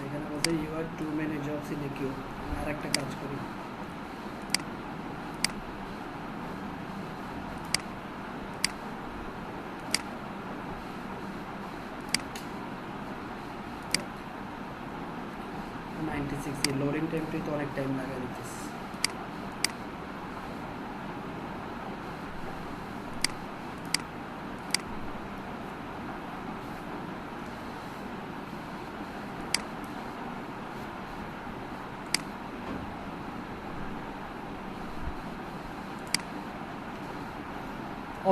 এখানে বলতে you are too many jobs in a queue. আর একটা কাজ করি, লোডিং টাইমটাই তো অনেক টাইম লাগাই দিতেছে।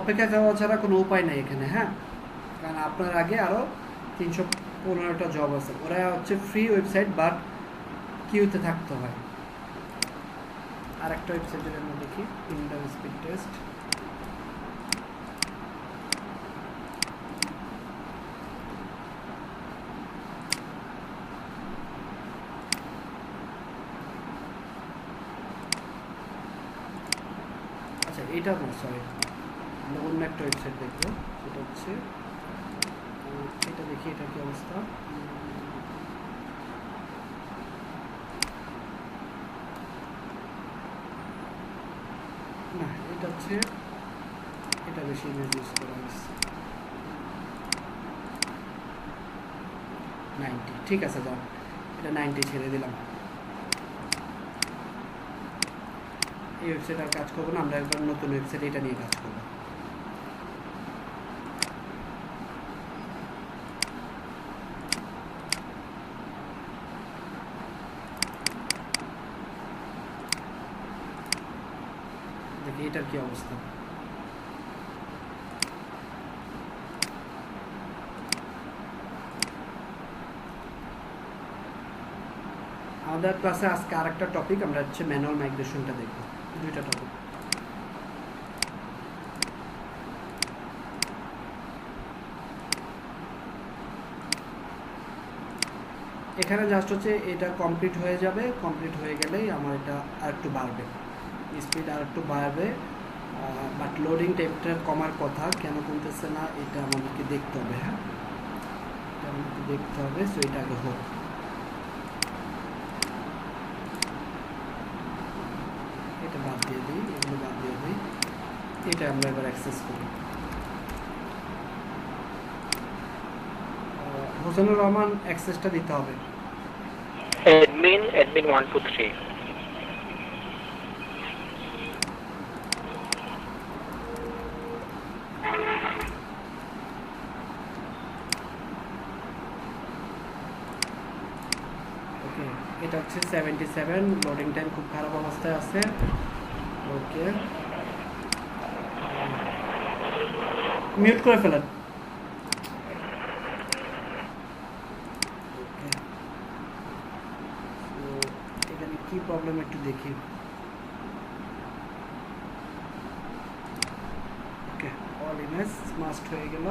অপেক্ষা করা ছাড়া কোনো উপায় নাই এখানে, হ্যাঁ, কারণ আপনার আগে আরও 315টা জব আছে। ওরা হচ্ছে ফ্রি ওয়েবসাইট, বাট কিউতে থাকতে হয়। আর একটা ওয়েবসাইটের আমরা দেখি, ইন্টার স্পিড টেস্ট। আচ্ছা, এটা না, সরি, আমরা অন্য একটা ওয়েবসাইট দেখবো, সেটা হচ্ছে এটা দেখি, এটা কি অবস্থা। না, এটা হচ্ছে, এটা বেশি ইমেজ ইউজ করা হয়েছে। 90, ঠিক আছে, যান, এটা 90 ছেড়ে দিলাম। এই ওয়েবসাইট আর কাজ করবো না, আমরা একবার নতুন ওয়েবসাইট এটা নিয়ে কাজ করবো। দেখি এটার কি অবস্থা। আমাদের ক্লাসে আজকে আরেকটা টপিক, আমরা হচ্ছে ম্যানুয়াল মাইগ্রেশনটা দেখব, দুইটা টপিক। এখানে জাস্ট হচ্ছে এটা কমপ্লিট হয়ে যাবে, কমপ্লিট হয়ে গেলেই আমার এটা আর একটু বাড়বে, স্পিড আর একটু বাড়বে, বাট লোডিং টাইমটা কমার কথা, কেন কমতেছে না এটা আমাদেরকে দেখতে হবে। হ্যাঁ, এটা আমাদেরকে দেখতে হবে। সো এটা আগে হোক। এটা বাদ দিয়ে দিই, এগুলো বাদ দিয়ে দিই, এটা আমরা এবার অ্যাক্সেস করি। হোসেনুর রহমান অ্যাক্সেসটা দিতে হবে। admin 1 2 3। ওকে, এটা হচ্ছে 77, লোডিং টাইম খুব খারাপ অবস্থায় আছে। ওকে, মিউট করে ফেলেন। ওকে, তো এখানে কি প্রবলেম একটু দেখি। অল ইমেজ মাস্ট হয়ে গেল।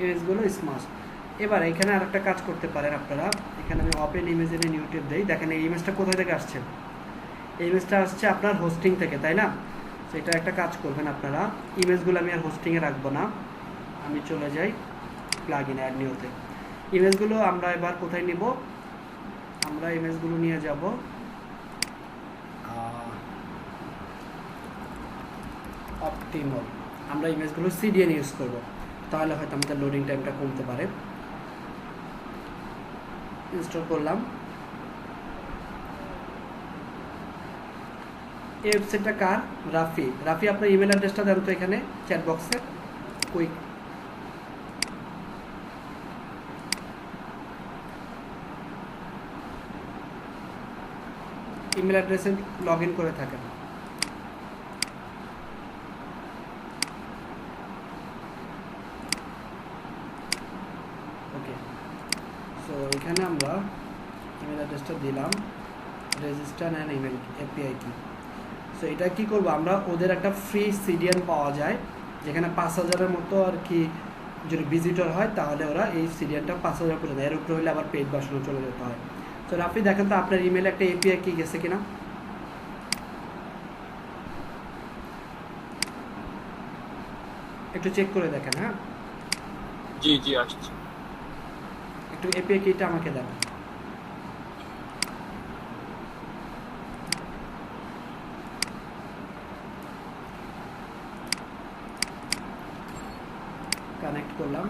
ইমেজগুলো স্মার্ট। এবার এখানে আরেকটা কাজ করতে পারেন আপনারা, এখানে আমি ওপেন ইমেজ এনে ইউটিউব দেই, দেখেন এই ইমেজটা কোথা থেকে আসছে, এই ইমেজটা আসছে আপনার হোস্টিং থেকে, তাই না? সেটা একটা কাজ করবেন আপনারা, ইমেজগুলো আমি আর হোস্টিংয়ে রাখবো না, আমি চলে যাই প্লাগইন অ্যাড নিউতে। ইমেজগুলো আমরা এবার কোথায় নিব, আমরা ইমেজগুলো নিয়ে যাব অপটিমাল, আমরা ইমেজগুলো সিডিএন ইউজ করব, তাহলে হয়তো আমাদের লোডিং টাইমটা কমতে পারে। ইনস্টল করলাম। এই ওয়েবসাইটটা কার? রাফি। রাফি আপনার ইমেল অ্যাড্রেসটা দেন তো এখানে চ্যাট বক্সে, কুইক। ইমেল অ্যাড্রেসে লগ ইন করে থাকেন। ওকে, সো এখানে আমরা ইমেল অ্যাড্রেসটা দিলাম, রেজিস্টার অ্যান্ড ইমেল এপিআই কি। সো এটা কি করব, আমরা ওদের একটা ফ্রি সিডিএন পাওয়া যায়, যেখানে 5000-এর মতো আর কি যদি ভিজিটর হয় তাহলে ওরা এই সিডিএনটা 5000 পর্যন্ত, এর উপরে হলে আবার পেইড ভার্সনে চলে যেতে হয়। সো রাফি দেখেন তো আপনার ইমেলে একটা এপিআই কি গেছে কিনা, একটু চেক করে দেখেন। হ্যাঁ, জি জি আসছে। একটু এপিআই কিটা আমাকে দেন। কানেক্ট করলাম।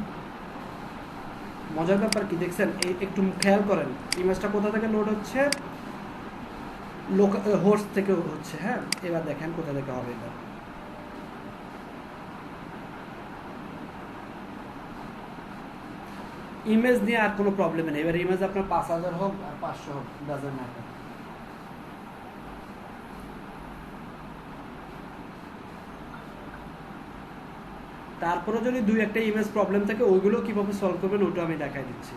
মজার ব্যাপার কি দেখছেন, এই একটু খেয়াল করেন ইমেজটা কোথা থেকে লোড হচ্ছে, হোস্ট থেকে হচ্ছে। হ্যাঁ, এবার দেখেন কোথা থেকে হবে। এবার ইমেজ নিয়ে আর কোনো প্রবলেম নেই, এবার ইমেজ আপনার 5000 হোক আর 500 হোক, ডাজন্ট ম্যাটার। তারপরে যদি দুই একটা ইমেজ প্রবলেম থাকে ওইগুলো কিভাবে সলভ করবেন ওটা আমি দেখাই দিচ্ছি।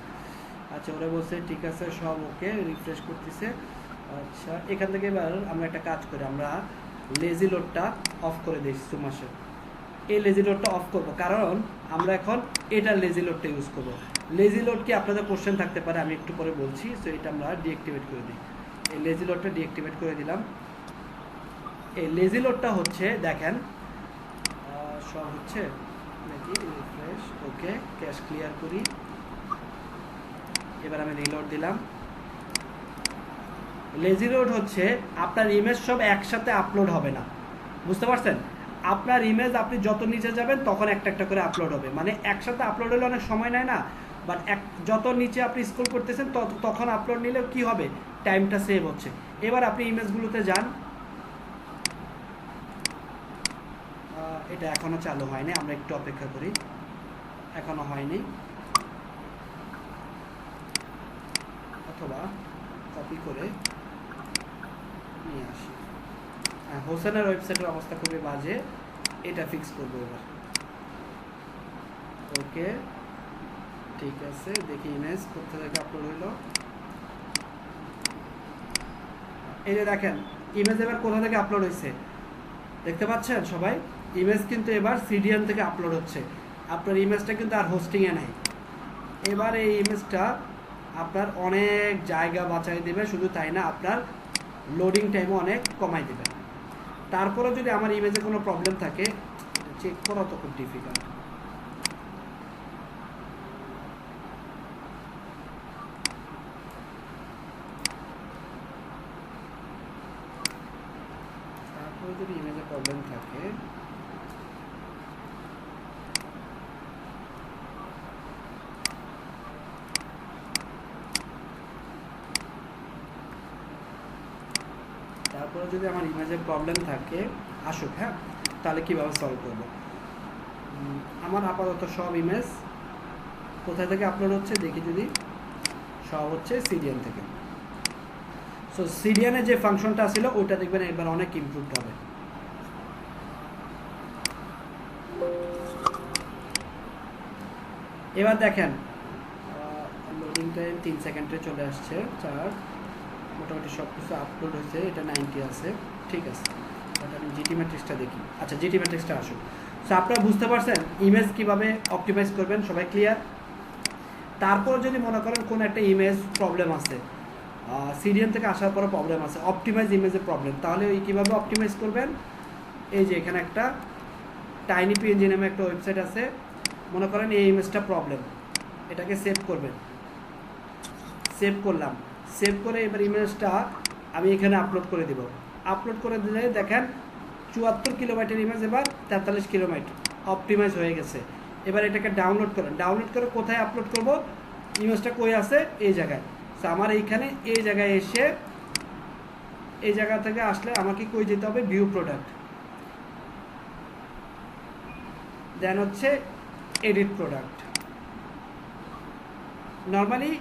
আচ্ছা, ওরা বলছে ঠিক আছে সব ওকে, রিফ্রেশ করতেছে। আচ্ছা, এখান থেকে এবার আমরা একটা কাজ করি, আমরা লেজি লোডটা অফ করে দিই সুমাসে। এই লেজি লোডটা অফ করব কারণ আমরা এখন এটার লেজি লোডটা ইউজ করব। লেজি লোড কি আপনাদের কোশ্চেন থাকতে পারে, আমি একটু পরে বলছি। সো এটা আমরা ডিঅ্যাক্টিভেট করে দিই, এই লেজি লোডটা ডিঅ্যাক্টিভেট করে দিলাম। এই লেজি লোডটা হচ্ছে দেখেন সব হচ্ছে নাকি, রিফ্রেশ, ওকে, ক্যাশ ক্লিয়ার করি। এবার আমি রিলোড দিলাম। লেজি লোড হচ্ছে আপনার ইমেজ সব একসাথে আপলোড হবে না, বুঝতে পারছেন? আপনার ইমেজ আপনি যত নিচে যাবেন তখন একটা একটা করে আপলোড হবে, মানে একসাথে আপলোড হলে অনেক সময় নেয় না, বাট যত নিচে আপনি স্ক্রল করতেছেন তখন আপলোড নিলে কি হবে, টাইমটা সেভ হচ্ছে। এবার আপনি ইমেজগুলোতে যান, এটা এখনো চালু হয়নি, আমরা একটু অপেক্ষা করি, এখনো হয়নি। অথবা কপি করে নিয়ে আসি। হ্যাঁ, হোসেনের ওয়েবসাইটের অবস্থা খুবই বাজে, এটা ফিক্স করবো এবার। ওকে, ঠিক আছে, দেখি ইমেজ কোথা থেকে আপলোড হইলো। এই যে দেখেন ইমেজ এবার কোথা থেকে আপলোড হয়েছে দেখতে পাচ্ছেন সবাই, ইমেজ কিন্তু এবার সিডিএন থেকে আপলোড হচ্ছে, আপনার ইমেজটা কিন্তু আর হোস্টিংয়ে নাই। এবার এই ইমেজটা আপনার অনেক জায়গা বাঁচাই দেবে, শুধু তাই না আপনার লোডিং টাইমও অনেক কমাই দেবে। তারপরে যদি আমার ইমেজে কোনো প্রবলেম থাকে চেক করা তো খুব ডিফিকাল্ট। তারপরে যদি ইমেজে প্রবলেম থাকে আমার ইমেজের প্রবলেম থাকে আসুক, হ্যাঁ, তাহলে কীভাবে সলভ করবো। আমার আপাতত সব ইমেজ কোথায় থেকে আপলোড হচ্ছে দেখি, যদি সব হচ্ছে সিডিএন থেকে। সো সো সিডিয়ানের যে ফাংশনটা ছিল ওটা দেখবেন এবার অনেক ইমপ্রুভড হবে। এবার দেখেন লোডিং টাইম 3 সেকেন্ডে চলে আসছে, চার মোটামুটি সব কিছু আপলোড হয়েছে, এটা 90 আছে, ঠিক আছে। তাহলে আমি জিটি ম্যাট্রিক্সটা দেখি। আচ্ছা, জিটি ম্যাট্রিক্সটা আসুন। সো আপনারা বুঝতে পারছেন ইমেজ কিভাবে অপটিমাইজ করবেন, সবাই ক্লিয়ার? তারপর যদি মনে করেন কোন একটা ইমেজ প্রবলেম আছে, সিডিএন থেকে আসার পরে প্রবলেম আছে, অপটিমাইজ ইমেজের প্রবলেম, তাহলে ওই কীভাবে অপটিমাইজ করবেন? এই যে এখানে একটা টাইনি পিএনজি নামে একটা ওয়েবসাইট আছে, মনে করেন এই ইমেজটা প্রবলেম, এটাকে সেভ করবেন। সেভ করলাম, সেভ করে এবার ইমেজটা আমি এখানে আপলোড করে দেব। আপলোড করে দিলে দেখেন 74 কিলোবাইটের ইমেজ এবার 43 কিলোবাইট অপটিমাইজ হয়ে গেছে। এবার এটাকে ডাউনলোড করেন, ডাউনলোড করে কোথায় আপলোড করব? ইমেজটা কই আছে? এই জায়গায়। সো আমার এইখানে এই জায়গায় এসে এই জায়গা থেকে আসলে আমাকে কই যেতে হবে? ভিউ প্রোডাক্ট, দেন হচ্ছে edit product. Normally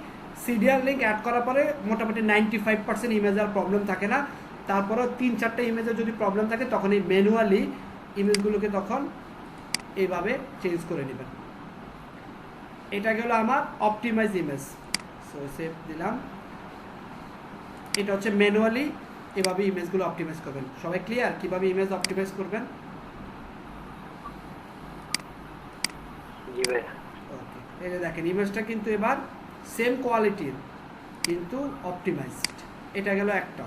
CDR link add করার পরে মোটামুটি 95% ইমেজের প্রবলেম থাকে না, তারপরেও 3-4টা ইমেজের যদি প্রবলেম থাকে তখন এই ম্যানুয়ালি ইমেজগুলোকে তখন এইভাবে চেঞ্জ করে নেবেন। এটা গেল আমার অপটিমাইজ ইমেজ। সো সেভ দিলাম। এটা হচ্ছে ম্যানুয়ালি এভাবে ইমেজগুলো অপটিমাইজ করবেন। সবাই ক্লিয়ার কিভাবে ইমেজ অপটিমাইজ করবেন? জি ভাই। ওকে, এই যে দেখেন ইমেজটা কিন্তু এবার সেম কোয়ালিটির কিন্তু অপটিমাইজড। এটা গেল একটা।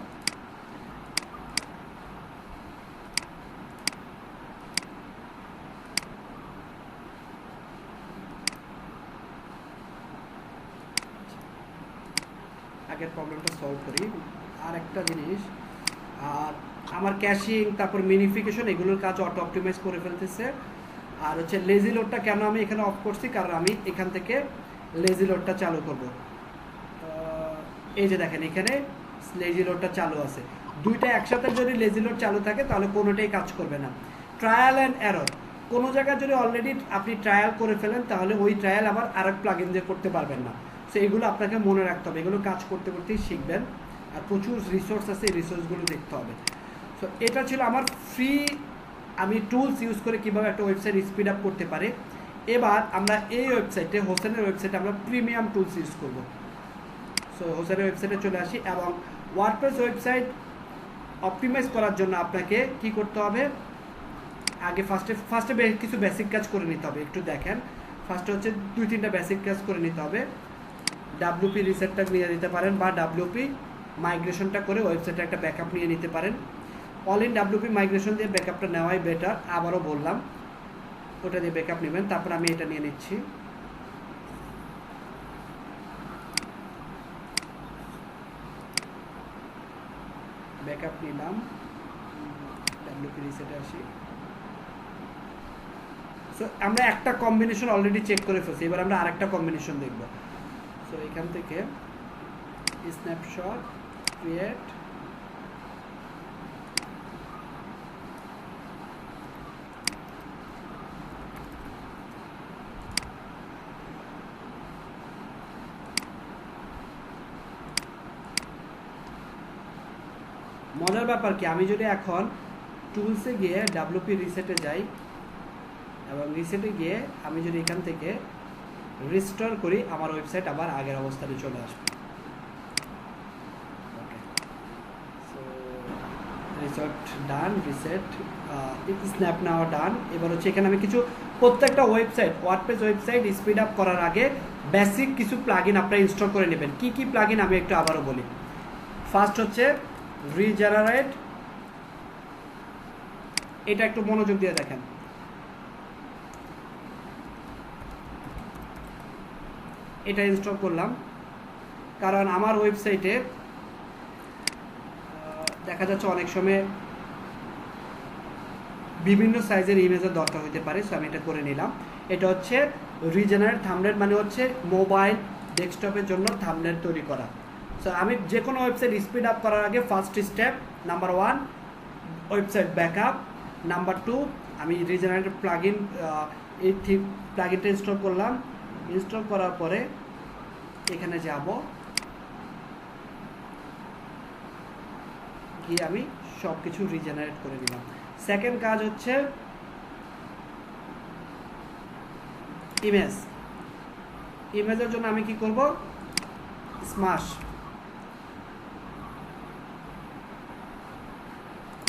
আগের প্রবলেমটা সলভ করি। আর একটা জিনিস, আর আমার ক্যাশিং তারপর মিনিফিকেশন এগুলোর কাজ অটো অপটিমাইজ করে ফেলতেছে। আর হচ্ছে লেজি লোডটা কেন আমি এখানে অফ করছি? কারণ আমি এখান থেকে লেজি লোডটা চালু করব। এই যে দেখেন এখানে লেজি লোডটা চালু আছে, দুইটা একসাথে যদি লেজি লোড চালু থাকে তাহলে কোনোটাই কাজ করবে না। ট্রায়াল অ্যান্ড এরর, কোনো জায়গায় যদি অলরেডি আপনি ট্রায়াল করে ফেলেন তাহলে ওই ট্রায়াল আবার আরেক প্লাগইন দিয়ে করতে পারবেন না। সো এগুলো আপনাকে মনে রাখতে হবে, এগুলো কাজ করতে করতেই শিখবেন। আর প্রচুর রিসোর্স আছে, এই রিসোর্সগুলো দেখতে হবে। সো এটা ছিল আমার ফ্রি আমি টুলস ইউজ করে কীভাবে একটা ওয়েবসাইট স্পিড আপ করতে পারে। এবার আমরা এই ওয়েবসাইটে, হোসেনের ওয়েবসাইটে আমরা প্রিমিয়াম টুলস ইউজ করব। সো হোসেনের ওয়েবসাইটে চলে আসি এবং ওয়ার্ডপ্রেস ওয়েবসাইট অপটিমাইজ করার জন্য আপনাকে কি করতে হবে? আগে ফার্স্টে কিছু বেসিক কাজ করে নিতে হবে। একটু দেখেন, ফার্স্টে হচ্ছে 2-3টা বেসিক কাজ করে নিতে হবে। ডাব্লিউপি রিসেটটা নিয়ে নিতে পারেন বা ডাব্লিউপি মাইগ্রেশনটা করে ওয়েবসাইটে একটা ব্যাকআপ নিয়ে নিতে পারেন। অল ইন ডাব্লিউপি মাইগ্রেশন দিয়ে ব্যাকআপটা নেওয়াই বেটার। আবারও বললাম, ওটা দিয়ে ব্যাকআপ নেবেন। তারপর আমি এটা নিয়ে নিচ্ছি। ব্যাকআপ নিলাম, ডাব্লিউপি রিসেটে আসি। সো আমরা একটা কম্বিনেশন অলরেডি চেক করে ফেলছি, এবার আমরা আরেকটা কম্বিনেশন দেখব। সো এখান থেকে স্ন্যাপশট ক্রিয়েট, মজার ব্যাপার কি, আমি যদি এখন টুলসে গিয়ে ডাব্লিউপি রিসেটে যাই এবং রিসেটে গিয়ে আমি যদি এখান থেকে রিস্টোর করি, আমার ওয়েবসাইট আবার আগের অবস্থানে চলে আসবে। ওকে, সো রিসেট ডান, রিসেট স্ন্যাপ নেওয়া ডান। এবার হচ্ছে এখানে আমি কিছু প্রত্যেকটা website, WordPress website speed up করার আগে বেসিক কিছু প্লাগইন আপনারা ইনস্টল করে নেবেন। কি কি প্লাগইন আমি একটু আবারও বলি। ফার্স্ট হচ্ছে রিজেনারেট, এটা একটু মনোযোগ দিয়ে দেখেন। এটা ইনস্টল করলাম কারণ আমার ওয়েবসাইটে দেখা যাচ্ছে অনেক সময় বিভিন্ন সাইজের ইমেজের দরকার হতে পারে। সো আমি এটা করে নিলাম। এটা হচ্ছে রিজেনারেট থাম্বনেল, মানে হচ্ছে মোবাইল ডেস্কটপের জন্য থাম্বনেল তৈরি করা। সো আমি যে কোনো ওয়েবসাইট স্পিড আপ করার আগে first step, number 1 website backup, number 2 আমি রিজেনারেট প্লাগইন, এই প্লাগইনটা ইনস্টল করলাম। ইনস্টল করার পরে এখানে যাব, গিয়ে আমি সব কিছু রিজেনারেট করে নিলাম। সেকেন্ড কাজ হচ্ছে ইমেজের জন্য আমি কি করব, স্মাশ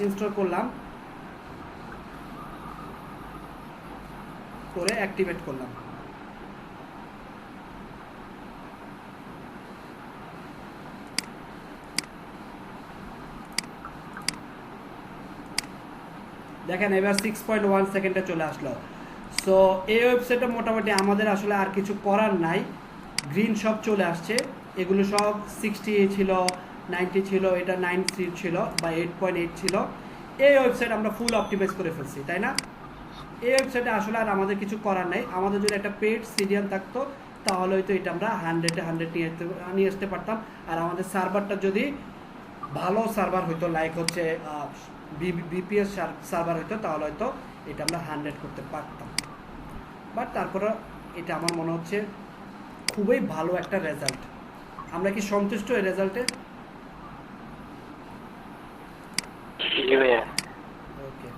ইনস্টল করলাম, করে অ্যাক্টিভেট করলাম। দেখেন এবার 6.1 সেকেন্ডে চলে আসলো। সো এই ওয়েবসাইটে মোটামুটি আমাদের আসলে আর কিছু করার নাই, গ্রিন সব চলে আসছে, এগুলো সব 60 ছিল, 90 ছিল, এটা 93 ছিল বা 8.8 ছিল। এই ওয়েবসাইট আমরা ফুল অপটিমাইজ করে ফেলছি, তাই না? এই ওয়েবসাইটে আসলে আর আমাদের কিছু করার নাই। আমাদের যদি একটা পেড সিডিএন থাকতো তাহলে হয়তো এটা আমরা 100 নিয়ে আসতে পারতাম। আর আমাদের সার্ভারটা যদি ভালো সার্ভার হইতো, লাইক হচ্ছে বিপিএস সার্ভার হইতো, তাহলে হয়তো এটা আমরা 100 করতে পারতাম। বাট তারপরে এটা আমার মনে হচ্ছে খুবই ভালো একটা রেজাল্ট। আমরা কি সন্তুষ্ট এই রেজাল্টে? জি ভাইয়া। ওকে,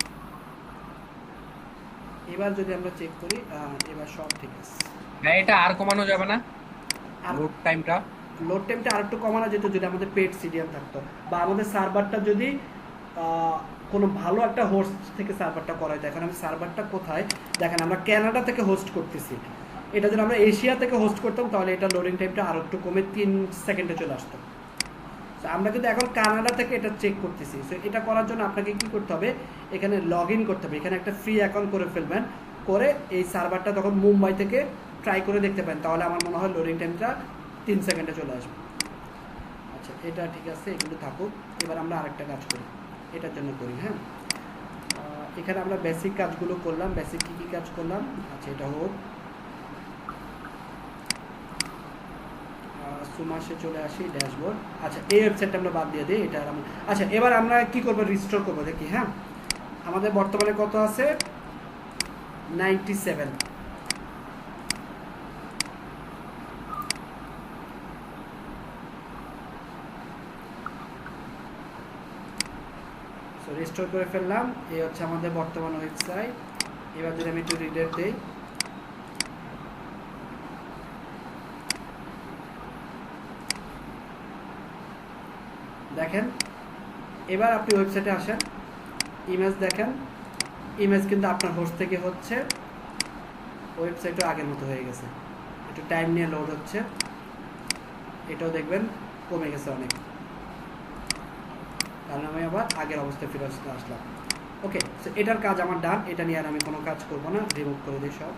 এবার যদি আমরা চেক করি, এবার সব ঠিক আছে। না এটা আর কমানো যাবে না আর লোড টাইমটা? লোড টাইমটা আর একটু কমানো যেত যদি আমাদের পেড সিডিএম থাকতো, বা আমাদের সার্ভারটা যদি কোনো ভালো একটা হোস্ট থেকে সার্ভারটা করা হতো। এখন আমি সার্ভারটা কোথায় দেখেন, আমরা কানাডা থেকে হোস্ট করতেছি। এটা যদি আমরা এশিয়া থেকে হোস্ট করতাম তাহলে এটা লোডিং টাইমটা আরও একটু কমে 3 সেকেন্ডে চলে আসতো। তো আমরা কিন্তু এখন কানাডা থেকে এটা চেক করতেছি। সো এটা করার জন্য আপনাকে কি করতে হবে, এখানে লগ ইন করতে হবে, এখানে একটা ফ্রি অ্যাকাউন্ট করে ফেলবেন, করে এই সার্ভারটা তখন মুম্বাই থেকে ট্রাই করে দেখতে পারেন, তাহলে আমার মনে হয় লোডিং টাইমটা 3 সেকেন্ডে চলে আসবে। আচ্ছা এটা ঠিক আছে, এগুলো থাকুক। এবার আমরা আরেকটা কাজ করি, এটার জন্য করি। হ্যাঁ, এখানে আমরা বেসিক কাজগুলো করলাম। বেসিক কী কী কাজ করলাম? আচ্ছা এটা হোক, সুমাসে চলে আসি, ড্যাশবোর্ড। আচ্ছা এই ওয়েবসাইটটা আমরা বাদ দিয়ে দিই, এটা আচ্ছা এবার আমরা কি করব, রিস্টোর করবো দেখি। হ্যাঁ, আমাদের বর্তমানে কত আছে, 97। সো রিস্টোর করে ফেললাম। এই হচ্ছে আমাদের বর্তমান ওয়েবসাইট। এবার যদি আমি একটু রিডার দিই, দেখেন এবার আপনি ওয়েবসাইটে আসেন, ইমেজ দেখেন, ইমেজ কিন্তু আপনার হোস্ট থেকে হচ্ছে, ওয়েবসাইটও আগের মতো হয়ে গেছে, একটু টাইম নিয়ে লোড হচ্ছে। এটাও দেখবেন কমে গেছে অনেক, কারণ আমি আবার আগের অবস্থায় ফিরে আসলাম। ওকে, সো এটার কাজ আমার ডান, এটা নিয়ে আর আমি কোনো কাজ করবো না, রিমুভ করে দিই সব।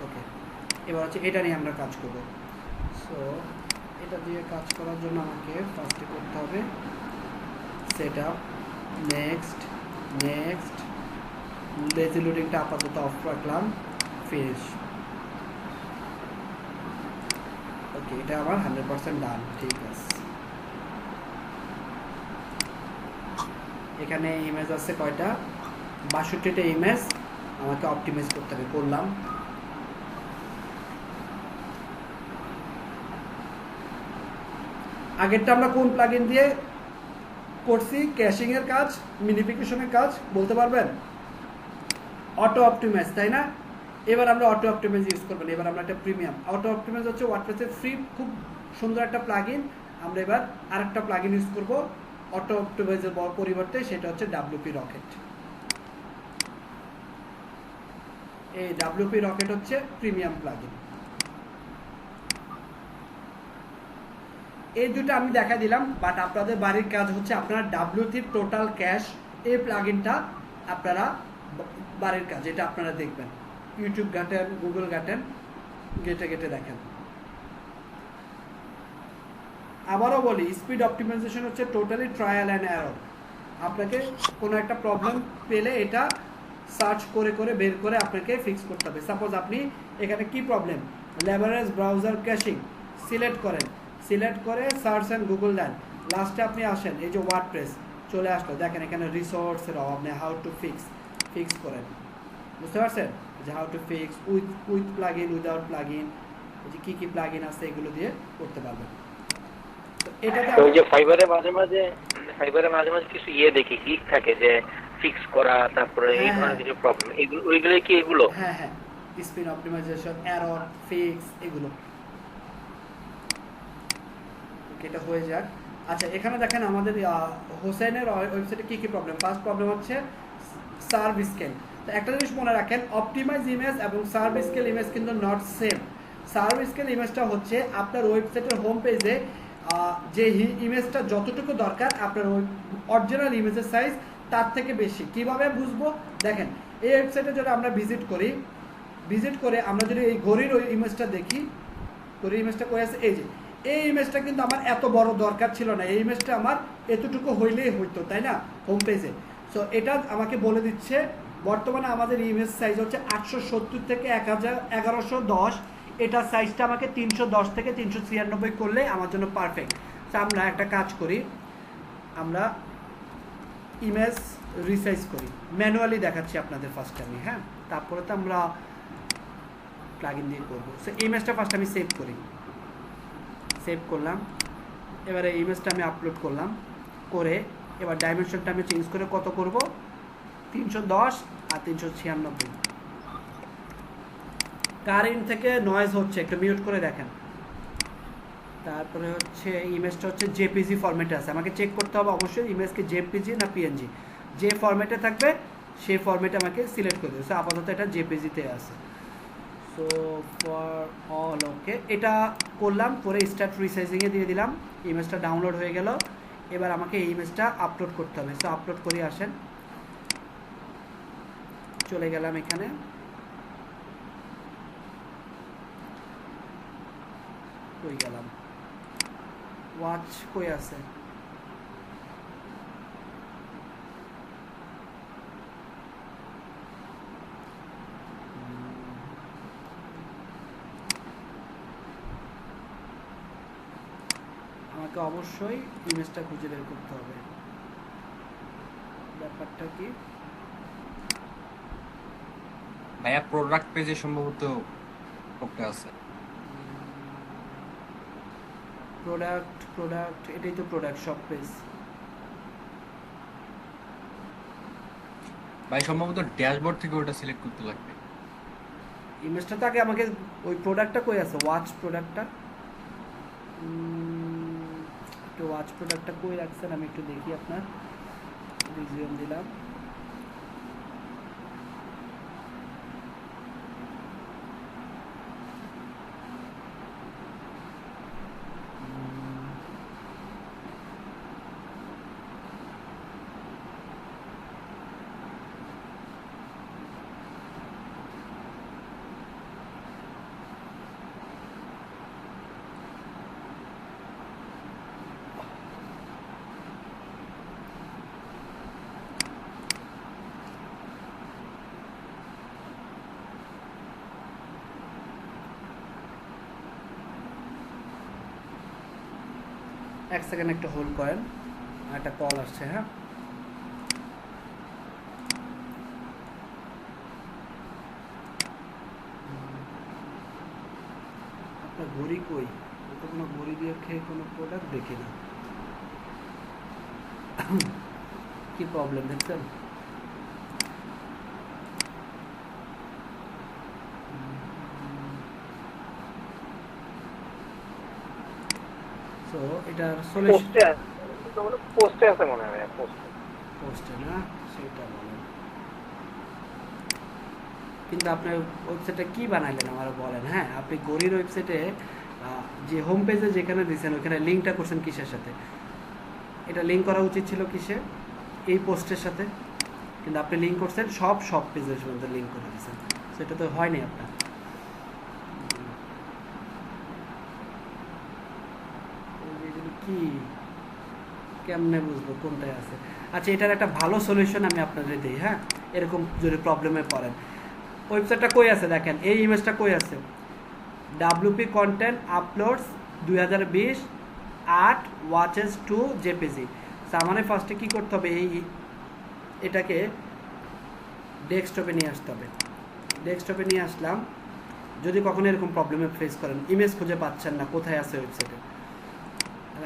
ওকে, এবার হচ্ছে এটা নিয়ে আমরা কাজ করব। সো এটা দিয়ে কাজ করার জন্য আমাকে ফার্স্টে করতে হবে set up, next next, lazy লোডিংটা আপাতত অফ রাখলাম, ফিনিশ। ওকে, এটা আমার 100% ডান, ঠিক আছে। এখানে ইমেজ আছে কয়টা, 62টা ইমেজ আমাকে অপটিমাইজ করতে হবে, করলাম। আগেরটা আমরা কোন প্লাগইন দিয়ে করছি, ক্যাশিং এর কাজ, মিনিফিকেশনের কাজ, বলতে পারবেন? অটো অপটিমাইজ, তাই না? এবার আমরা অটো অপটিমাইজ ইউজ করবো না, এবার আমরা একটা প্রিমিয়াম। অটো অপটিমাইজ হচ্ছে ওয়ার্ডপ্রেসের ফ্রি খুব সুন্দর একটা প্লাগইন। আমরা এবার আরেকটা প্লাগইন ইউজ করব অটো অপটিমাইজের পরিবর্তে, সেটা হচ্ছে WP রকেট। এই WP রকেট হচ্ছে প্রিমিয়াম প্লাগইন। এই দুটো আমি দেখা দিলাম, বাট আপনাদের বাড়ির কাজ হচ্ছে আপনারা WP টোটাল ক্যাশ, এই প্লাগইনটা আপনারা বাড়ির কাজ, এটা আপনারা দেখবেন, ইউটিউব ঘাটেন, গুগল ঘাটেন, গেটে গেটে দেখেন। আবারও বলি, স্পিড অপটিমাইজেশন হচ্ছে টোটালি ট্রায়াল অ্যান্ড এরর। আপনাকে কোনো একটা প্রবলেম পেলে এটা সার্চ করে করে বের করে আপনাকে ফিক্স করতে হবে। সাপোজ আপনি এখানে কি প্রবলেম, লেভারেজ ব্রাউজার ক্যাশিং, সিলেক্ট করেন, সিলেক্ট করে সার্চ অ্যান্ড গুগল দেন, লাস্টে আপনি আসেন, এই যে ওয়ার্ডপ্রেস চলে আসলো, দেখেন এখানে রিসোর্সের অভাব নেই, হাউ টু ফিক্স করেন, বুঝতে পারছেন? যে how to fix with plugin, without plugin, এই যে কি প্লাগইন আছে এগুলো দিয়ে করতে পারবেন। তো এটাতে ওই যে ফাইবারে মাঝে মাঝে কিছু দেখি গিগ থাকে যে ফিক্স করা, তারপরে এই ধরনের কিছু প্রবলেম, ওইগুলো কি এগুলো? হ্যাঁ, স্পিন অপটিমাইজেশন, এরর ফিক্স এগুলো। এটা হয়ে যাক। আচ্ছা, এখানে দেখেন আমাদের হোসেনের ওয়েবসাইটে কি প্রবলেম। ফার্স্ট প্রবলেম হচ্ছে সার্ভ স্কেল। তো একটা জিনিস মনে রাখেন, অপটিমাইজ ইমেজ এবং সার্ভ স্কেল ইমেজ কিন্তু নট সেম। সার্ভ স্কেল ইমেজটা হচ্ছে আপনার ওয়েবসাইটের হোম পেজে যে ইমেজটা যতটুকু দরকার আপনার অরিজিনাল ইমেজের সাইজ তার থেকে বেশি। কিভাবে বুঝবো? দেখেন, এই ওয়েবসাইটে যদি আমরা ভিজিট করে আমরা যদি এই ঘড়ির ওই ইমেজটা দেখি, ঘড়ির ইমেজটা কই আছে, এই যে এই ইমেজটা কিন্তু আমার এত বড় দরকার ছিল না, এই ইমেজটা আমার এতটুকু হইলেই হইতো, তাই না, হোম পেজে। সো এটা আমাকে বলে দিচ্ছে বর্তমানে আমাদের ইমেজ সাইজ হচ্ছে 870 থেকে 1110। এটা সাইজটা আমাকে 310 থেকে 396 করলে আমার জন্য পারফেক্ট। তো আমরা একটা কাজ করি, আমরা ইমেজ রিসাইজ করি, ম্যানুয়ালি দেখাচ্ছি আপনাদের ফার্স্ট আমি, হ্যাঁ, তারপরে তো আমরা প্লাগইন দিয়ে করবো। সো ইমেজটা ফার্স্ট আমি সেভ করলাম। এবারে ইমেজটা আমি আপলোড করলাম, করে এবার ডাইমেনশনটা আমি চেঞ্জ করে কত করব, 310 আর 396। কারেন্ট থেকে নয়েজ হচ্ছে, একটু মিউট করে দেখেন। তারপরে হচ্ছে ইমেজটা হচ্ছে জেপিজি ফরম্যাটে আছে, আমাকে চেক করতে হবে অবশ্যই ইমেজকে জেপিজি না পিএনজি। যে ফরম্যাটে থাকবে সেই ফরম্যাটে আমাকে সিলেক্ট করে দেবে। সো আপাতত এটা জেপিজিতে আছে। সো ফর অল ওকে, এটা করলাম, পরে স্টার্ট রিসাইজিংয়ে দিয়ে দিলাম। ইমেজটা ডাউনলোড হয়ে গেল। এবার আমাকে এই ইমেজটা আপলোড করতে হবে। সো আপলোড করে আসেন, চলে গেলাম এখানে। কই গেলাম, ওয়াচ কই আছে, আমাকে অবশ্যই ইমেজটা খুঁজে বের করতে হবে। ব্যাপারটা কি ভাইয়া? প্রোডাক্ট পেজে সম্ভবত ওটা আছে। প্রোডাক্ট এটাই তো প্রোডাক্ট শপ পেজ ভাই, সম্ভবত ড্যাশবোর্ড থেকে ওটা সিলেক্ট করতে লাগবে। ইমেজটা তো আগে আমাকে ওই প্রোডাক্টটা কই আছে, ওয়াচ প্রোডাক্টটা, একটু ওয়াচ প্রোডাক্টটা কই রাখছেন আমি একটু দেখি। আপনার রিজিউম দিলাম, এক সেকেন্ড একটু হোল্ড করেন, একটা কল আসছে। হ্যাঁ, আপনার ঘড়ি কই? তো কোনো ঘড়ি দিয়ে খেয়ে কোনো প্রোডাক্ট দেখি না। কি প্রবলেম দেখছেন? তো এটার সলিউশন পোস্টে আছে মনে হয়, পোস্টে না, সেটা বলেন। কিন্তু আপনার ওয়েবসাইটে কি বানাইলেন আমার বলেন। হ্যাঁ, আপনি গরির ওয়েবসাইটে যে হোম পেজে যেখানে দিয়েছেন ওখানে লিঙ্কটা করছেন কিসের সাথে? এটা লিঙ্ক করা উচিত ছিল কিসে? এই পোস্টের সাথে। কিন্তু আপনি লিঙ্ক করছেন সব পেজের মধ্যে লিঙ্ক করে দিয়েছেন, সেটা তো হয়নি আপনার। কি কেমনে বুঝবো কোনটায় আছে? আচ্ছা, এটার একটা ভালো সলিউশন আমি আপনাদের দিই। হ্যাঁ, এরকম যদি প্রবলেমে পড়েন, ওয়েবসাইটটা কই আছে দেখেন, এই ইমেজটা কই আছে, WP content uploads 2020 8 watches two JPG. মানে ফার্স্টে কি করতে হবে, এটাকে ডেস্কটপে নিয়ে আসতে হবে। ডেস্কটপে নিয়ে আসলাম, যদি কখনো এরকম প্রবলেমে ফেস করেন, ইমেজ খুঁজে পাচ্ছেন না কোথায় আছে ওয়েবসাইটে,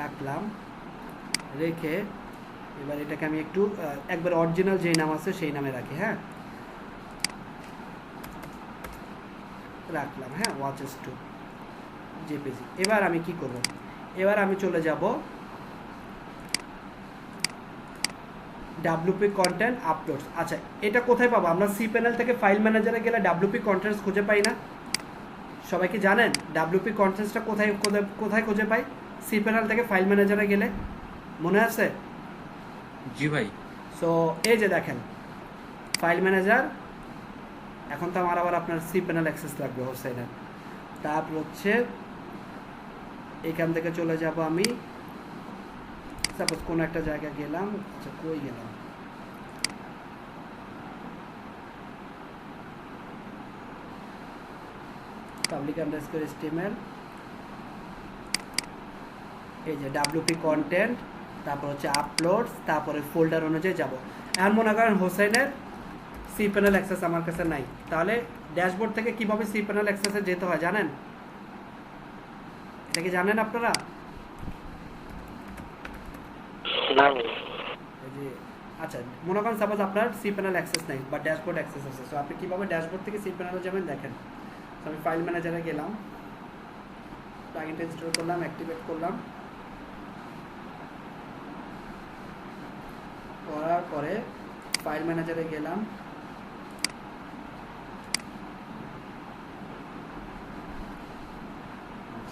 রাখলাম, রেখে এবার এটাকে আমি একটু একবার অরিজিনাল যেই নাম আছে সেই নামে রাখি, হ্যাঁ রাখলাম, হ্যাঁ ওয়াচেস টু জেপিজি। এবার আমি কি করব, এবার আমি চলে যাব WP কন্টেন্ট আপলোডস। আচ্ছা এটা কোথায় পাবো আমরা? সি প্যানেল থেকে ফাইল ম্যানেজারে গেলে WP কন্টেন্টস খুঁজে পাই না? সবাই কি জানেন WP কন্টেন্টসটা কোথায় কোথায় খুঁজে পাই? সি প্যানেল থেকে ফাইল ম্যানেজারে গেলে, মনে আছে? জি ভাই। সো এই যে দেখেন ফাইল ম্যানেজার, এখন তো আমার আবার আপনার সি প্যানেল অ্যাক্সেস লাগবে হোসেনের। তারপর হচ্ছে এখান থেকে চলে যাব আমি, সাপোজ কোনো একটা জায়গায় গেলাম, আচ্ছা কই গেলাম, পাবলিক আন্ডারস্কোর HTML, এই যে WP কন্টেন্ট, তারপর হচ্ছে আপলোডস, তারপরে ফোল্ডার অনুযায়ী যাব। এখন মনে করেন হোসেনের সি প্যানেল অ্যাক্সেস আমার কাছে নাই, তাহলে ড্যাশবোর্ড থেকে কিভাবে সি প্যানেল অ্যাক্সেসে যেতে হয় জানেন? এটা কি জানেন আপনারা? এই যে আচ্ছা মনে করেন সাপোজ আপনার সি প্যানেল অ্যাক্সেস নাই বা ড্যাশবোর্ড অ্যাক্সেস আছে, সো আপনি কিভাবে ড্যাশবোর্ড থেকে সি প্যানেলে যাবেন দেখেন। আমি ফাইল ম্যানেজারে গেলাম, প্লাগইনটা ইনস্টল করলাম, অ্যাক্টিভেট করলাম, করার পরে ফাইল ম্যানেজারে গেলাম,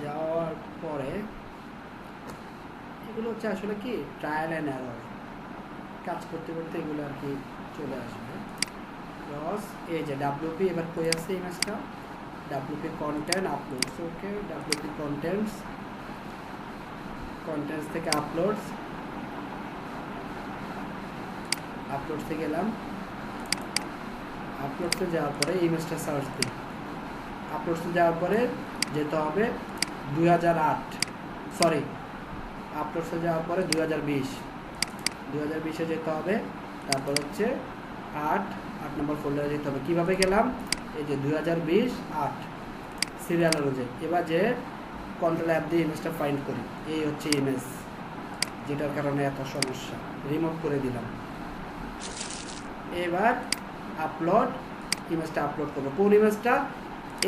যাওয়ার পরে এগুলো হচ্ছে আসলে কি ট্রায়াল অ্যান্ড এরর, কাজ করতে করতে এগুলো আর কি চলে আসবে। ক্রস এই যে WP, এবার কই আছে ইমেজটা? WP কন্টেন্ট আপলোডস, ওকে WP কন্টেন্টস, কন্টেন্টস থেকে আপলোডস, আপলোডসে গেলাম, আপলোডসে যাওয়ার পরে ইমেজটা সার্চ দিই, আপলোডসে যাওয়ার পরে যেতে হবে 2008, সরি আপলোডসে যাওয়ার পরে 2020-এ যেতে হবে, তারপর হচ্ছে 8 নম্বর ফোল্ডারে যেতে হবে। কীভাবে গেলাম? এই যে 2020-8 সিরিয়াল অনুযায়ী। এবার যে কন্ট্রোল অ্যাপ দিয়ে ইমেজটা ফাইন্ড করি, এই হচ্ছে ইমেজ যেটার কারণে এত সমস্যা, রিমুভ করে দিলাম। এবার আপলোড, ইমেজটা আপলোড করবো। কোন ইমেজটা?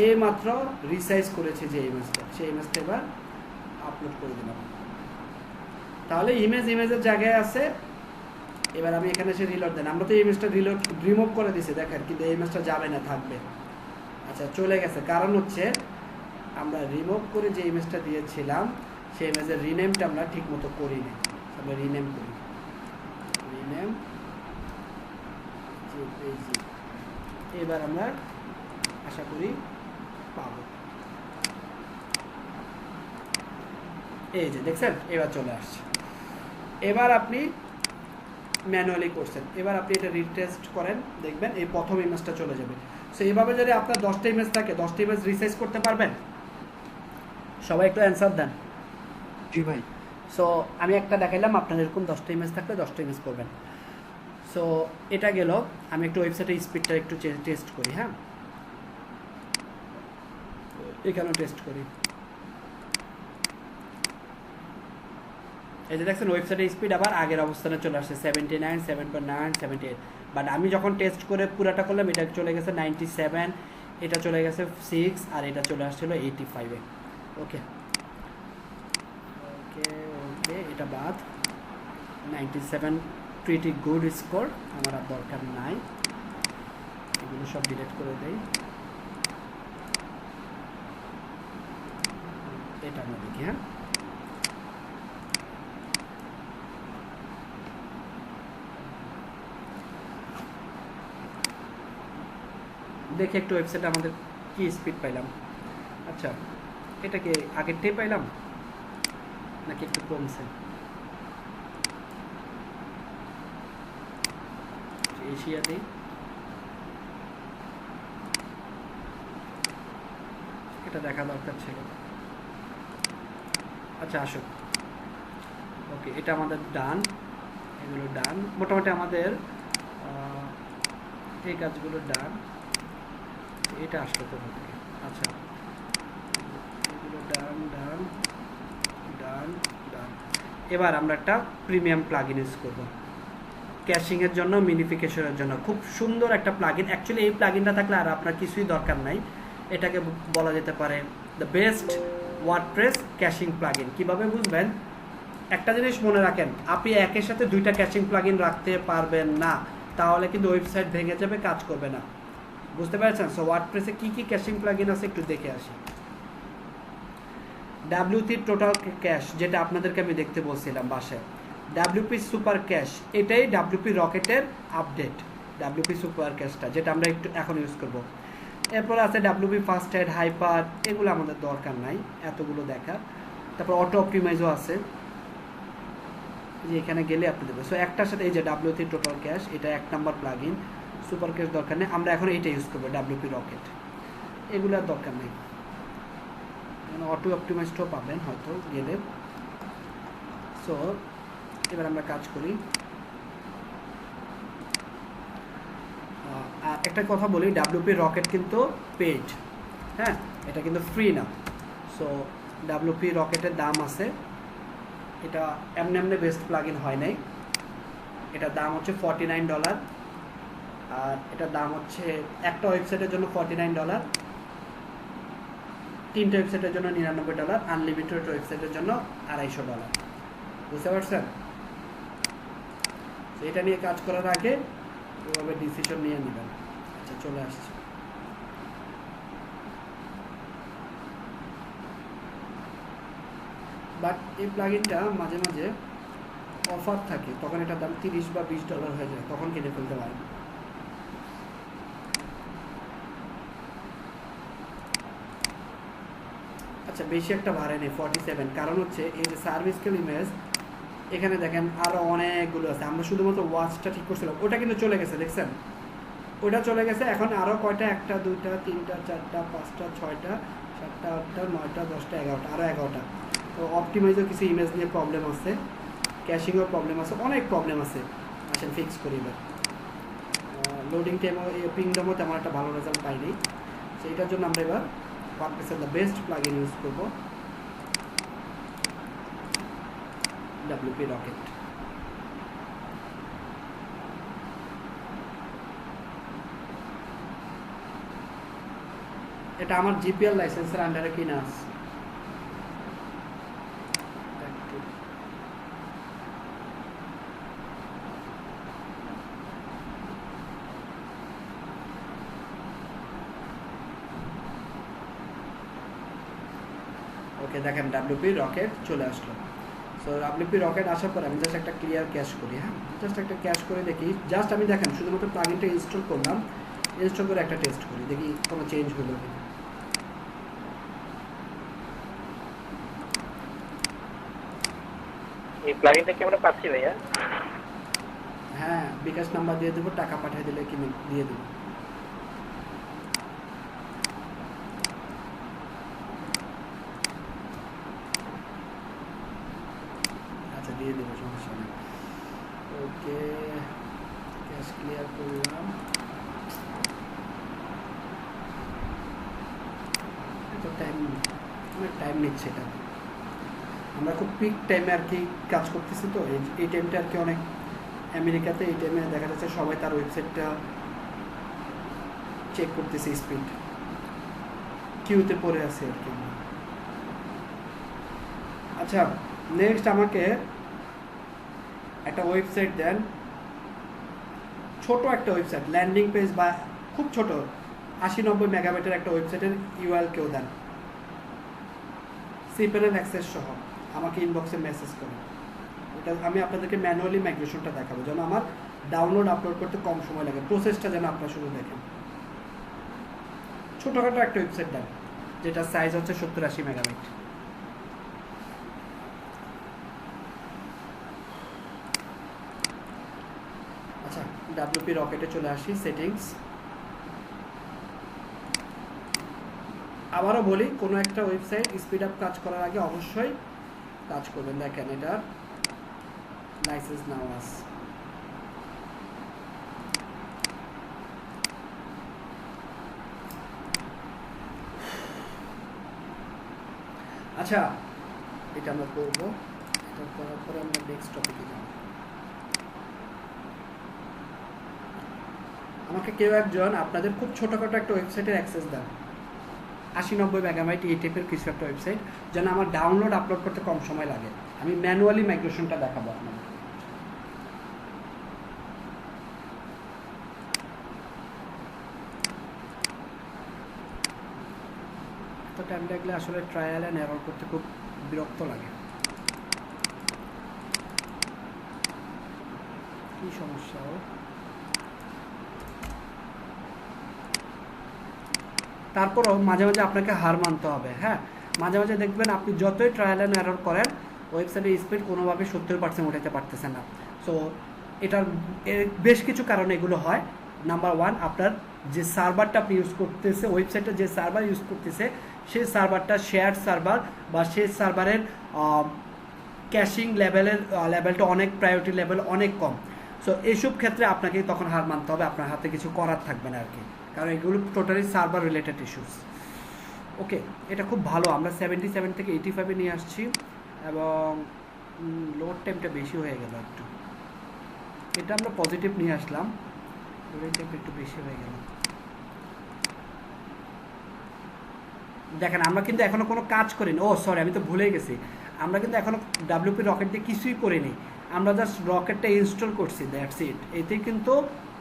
এই মাত্র রিসাইজ করেছে যে ইমেজটা, সেই ইমেজটা এবার আপলোড করে দিলাম। তাহলে ইমেজের জায়গায় আছে। এবার আমি এখানে এসে রিলোড দেন, আমরা তো এই ইমেজটা রিমুভ করে দিছি দেখেন, কিন্তু এই ইমেজটা যাবে না, থাকবে। আচ্ছা চলে গেছে, কারণ হচ্ছে আমরা রিমুভ করে যে ইমেজটা দিয়েছিলাম সেই ইমেজের রিনেমটা আমরা ঠিক মতো করিনি। আমরা রিনেম করি, রিনেম জেপিজি। এবার আমরা আশা করি পাবো। এই যে দেখছেন এবার চলে আসছে। এবার আপনি ম্যানুয়ালি করছেন, এবার আপনি এটা রিটেস্ট করেন, দেখবেন এই প্রথম ইমেজটা চলে যাবে। সো এইভাবে যদি আপনার 10টা ইমেজ থাকে, 10টা ইমেজ রিসাইজ করতে পারবেন? সবাই একটু অ্যান্সার দেন। জি ভাই। সো আমি একটা দেখাইলাম, আপনার এরকম 10টা ইমেজ থাকলে 10টা ইমেজ করবেন। সো এটা গেল, আমি একটু ওয়েবসাইটের স্পিডটা একটু টেস্ট করি, হ্যাঁ এখানেও টেস্ট করি। এই যে দেখছেন ওয়েবসাইটের স্পিড আবার আগের অবস্থানে চলে আসছে 79, 7.9, 78, বাট আমি যখন টেস্ট করে পুরাটা করলাম এটা চলে গেছে 97, এটা চলে গেছে 6, আর এটা চলে আসছিল 85-এ। ওকে ওকে ওকে, এটা বাদ। 97 প্রিটি গুড স্কোর, আমার আর দরকার নাই, এগুলো সব ডিলিট করে দেই। এটা আমরা দেখি, হ্যাঁ দেখি একটু ওয়েবসাইটে আমাদের কি স্পিড পাইলাম। আচ্ছা এটা কি আগেরটাই পাইলাম নাকি একটু কমছে? এশিয়াতে এটা দেখা দরকার ছিল। আচ্ছা আসুক, ওকে এটা আমাদের ডান, এগুলো ডান, মোটামুটি আমাদের এই কাজগুলো ডান। এটা আসলো কোথা থেকে? আচ্ছা, এগুলো ডান ডান ডান ডান। এবার আমরা একটা প্রিমিয়াম প্লাগইন ইউজ করব ক্যাশিংয়ের জন্য, মিনিফিকেশনের জন্য। খুব সুন্দর একটা প্লাগইন। অ্যাকচুয়ালি এই প্লাগইনটা থাকলে আর আপনার কিছুই দরকার নাই। এটাকে বলা যেতে পারে দ্য বেস্ট ওয়ার্ডপ্রেস ক্যাশিং প্লাগইন। কীভাবে বুঝবেন? একটা জিনিস মনে রাখেন, আপনি একের সাথে দুইটা ক্যাশিং প্লাগইন রাখতে পারবেন না, তাহলে কিন্তু ওয়েবসাইট ভেঙে যাবে, কাজ করবে না। বুঝতে পেরেছেন? সো ওয়ার্ডপ্রেসে কী কী ক্যাশিং প্লাগইন আছে একটু দেখে আসি। WP টোটাল ক্যাশ, যেটা আপনাদেরকে আমি দেখতে বলছিলাম বাসায়। WP সুপার ক্যাশ, এটাই WP রকেটের আপডেট। WP সুপার ক্যাশটা যেটা আমরা একটু এখন ইউজ করব। এরপর আছে WP ফাস্ট হেড, হাইপার, এগুলো আমাদের দরকার নাই এতগুলো দেখার। তারপর অটো অপটিমাইজও আছে, যে এখানে গেলে আপনি দেবেন। সো একটার সাথে এই যে WP টোটাল ক্যাশ, এটা 1 নম্বর প্লাগইন। সুপার ক্যাশ দরকার নেই, আমরা এখন এইটা ইউজ করবো WP রকেট। এগুলোর দরকার নেই। অটো অপটিমাইজটাও পাবেন হয়তো গেলে। সো এবার আমরা কাজ করি। আর একটা কথা বলি, WP রকেট কিন্তু পেড, হ্যাঁ, এটা কিন্তু ফ্রি না। সো WP রকেটের দাম আছে। এটা এমনি এমনি বেস্ট প্লাগইন হয় নাই। এটার দাম হচ্ছে $49। আর এটার দাম হচ্ছে একটা ওয়েবসাইটের জন্য $49, 3টা ওয়েবসাইটের জন্য $99, আনলিমিটেড ওয়েবসাইটের জন্য $250। বুঝতে পারছেন? এটা নিয়ে কাজ করার আগে এভাবে ডিসিশন নিয়ে নেবেন। আচ্ছা, চলে আসছে। বাট এই প্লাগইনটা মাঝে মাঝে অফার থাকে, তখন এটার দাম $30 বা $20 হয়ে যায়, তখন কিনে ফেলতে পারেন। আচ্ছা, বেশি একটা ভাড়া নেই 47, কারণ হচ্ছে এই যে সার্ভিস কেল ইমেজ, এখানে দেখেন আরও অনেকগুলো আছে। আমরা শুধুমাত্র ওয়াচটা ঠিক করছিলাম, ওটা কিন্তু চলে গেছে, দেখছেন? ওটা চলে গেছে। এখন আরও কয়টা? 1টা 2টা 3টা 4টা 5টা 6টা 7টা 8টা 9টা 10টা 11টা, আরও 11টা। তো অপটিমাইজও কিছু ইমেজ নিয়ে প্রবলেম আছে, ক্যাশিংও প্রবলেম আছে, অনেক প্রবলেম আছে। আসেন ফিক্স করি এবার। লোডিং টাইমও, পিংডমও তেমন একটা ভালো রেজাল্ট পাইনি। সেইটার জন্য আমরা এবার ওয়ার্ডপ্রেসের দ্য বেস্ট প্লাগইন ইউজ করবো, WP রকেট। এটা আমার GPL লাইসেন্সের আন্ডারে কিনা আছে। ওকে, দেখেন WP রকেট চলে আসলো। সো WP রকেট আসার পর আমি জাস্ট একটা ক্লিয়ার ক্যাশ করি। হ্যাঁ, জাস্ট একটা ক্যাশ করে দেখি। জাস্ট আমি দেখেন শুধুমাত্র প্লাগইনটা ইনস্টল করলাম, ইনস্টল করে একটা টেস্ট করি, দেখি কোনো চেঞ্জ হলো কিনা। এই প্লাগইনটা কি আমরা পাচ্ছি ভাইয়া? হ্যাঁ, বিকাশ নাম্বার দিয়ে দেবো, টাকা পাঠিয়ে দিলে কিনে দিয়ে দেবো। আচ্ছা, দিয়ে দেবো, সমস্যা নেই। ওকে, ক্যাশ ক্লিয়ার করলাম। তো অনেক টাইম নিচ্ছে এটা। আমরা খুব পিক টাইমে আর কি কাজ করতেছি, তো এই টাইমটা আর কি অনেক, আমেরিকাতে এই টাইমে দেখা যাচ্ছে সবাই তার ওয়েবসাইটটা চেক করতেছে, স্পিড কিউতে পড়ে আছে আর কি। আচ্ছা, নেক্সট আমাকে একটা ওয়েবসাইট দেন, ছোট একটা ওয়েবসাইট, ল্যান্ডিং পেজ বা খুব ছোট 80-90 মেগাবাইটের একটা ওয়েবসাইটের URL কেউ দেন, সিপিএল অ্যাক্সেস সহ আমাকে ইনবক্সে মেসেজ করুন। ওটা আমি আপনাদেরকে ম্যানুয়ালি মাইগ্রেশনটা দেখাবো, যেন আমার ডাউনলোড আপলোড করতে কম সময় লাগে, প্রসেসটা যেন আপনারা শুধু দেখেন। ছোটোখাটো একটা ওয়েবসাইট দেন, যেটা সাইজ হচ্ছে 70-80 মেগাবাইট। আচ্ছা, WP রকেটে চলে আসি, সেটিংস। আবারও বলি, কোনো একটা ওয়েবসাইট স্পিড আপ কাজ করার আগে অবশ্যই কাজ করবেন। দেখেন এটা লাইসেন্স নাও আছে, আচ্ছা, এটা আমরা করবো, এটা করার পরে আমরা নেক্সট টপিকে যাব। আমাকে কেউ একজন আপনাদের খুব ছোটোখাটো একটা ওয়েবসাইটের অ্যাক্সেস দেন, 80-90 মেগাবাইট এই টাইপের কিছু একটা ওয়েবসাইট, যেন আমার ডাউনলোড আপলোড করতে কম সময় লাগে। আমি ম্যানুয়ালি মাইগ্রেশনটা দেখাবো আপনাদের। এত টাইম লাগলে আসলে ট্রায়াল অ্যান্ড এরর করতে খুব বিরক্ত লাগে। কি সমস্যা ওর? তারপরও মাঝে মাঝে আপনাকে হার মানতে হবে। হ্যাঁ, মাঝে মাঝে দেখবেন আপনি যতই ট্রায়াল অ্যান্ড এরর করেন, ওয়েবসাইটের স্পিড কোনোভাবে 70% উঠাতে পারতেছেন না। সো এটার বেশ কিছু কারণে এগুলো হয়। নাম্বার 1, আপনার যে সার্ভারটা আপনি ইউজ করতেছে, ওয়েবসাইটে যে সার্ভার ইউজ করতেছে, সেই সার্ভারটা শেয়ার সার্ভার বা সেই সার্ভারের ক্যাশিং লেভেলটা অনেক, প্রায়োরিটি লেভেল অনেক কম। সো এইসব ক্ষেত্রে আপনাকে তখন হার মানতে হবে, আপনার হাতে কিছু করার থাকবে না আর কি, কারণ এগুলো টোটালি সার্ভার রিলেটেড ইস্যুস। ওকে, এটা খুব ভালো, আমরা 77 থেকে 85-এ নিয়ে আসছি এবং লোড টাইমটা বেশি হয়ে গেল একটু। এটা আমরা পজিটিভ নিয়ে আসলাম, লোডিং টাইমটা একটু বেশি হয়ে গেল। দেখেন আমরা কিন্তু এখনো কোনো কাজ করিনি। ও সরি, আমি তো ভুলে গেছি, আমরা কিন্তু এখনো WP রকেট দিয়ে কিছুই করিনি, আমরা জাস্ট রকেটটা ইনস্টল করছি, দ্যাটস ইট। এতে কিন্তু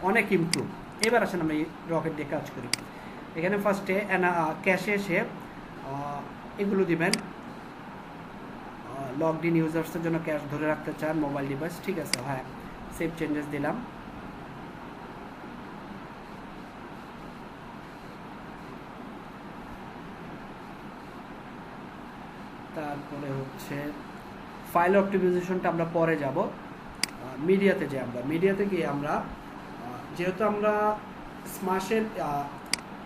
অনেক ইমপ্রুভ। এবার আসেন আমরা এই রকেট দিয়ে কাজ করি। এখানে ফার্স্টে ক্যাশে এসে এগুলো দিবেন। লগড ইন ইউজার্সের জন্য ক্যাশ ধরে রাখতে চান, মোবাইল ডিভাইস, ঠিক আছে, হ্যাঁ, সেভ চেঞ্জেস দিলাম। তারপরে হচ্ছে ফাইল অপটিমাইজেশনটা আমরা পরে যাব। মিডিয়াতে যাই, আমরা মিডিয়াতে গিয়ে আমরা যেহেতু আমরা স্মাশের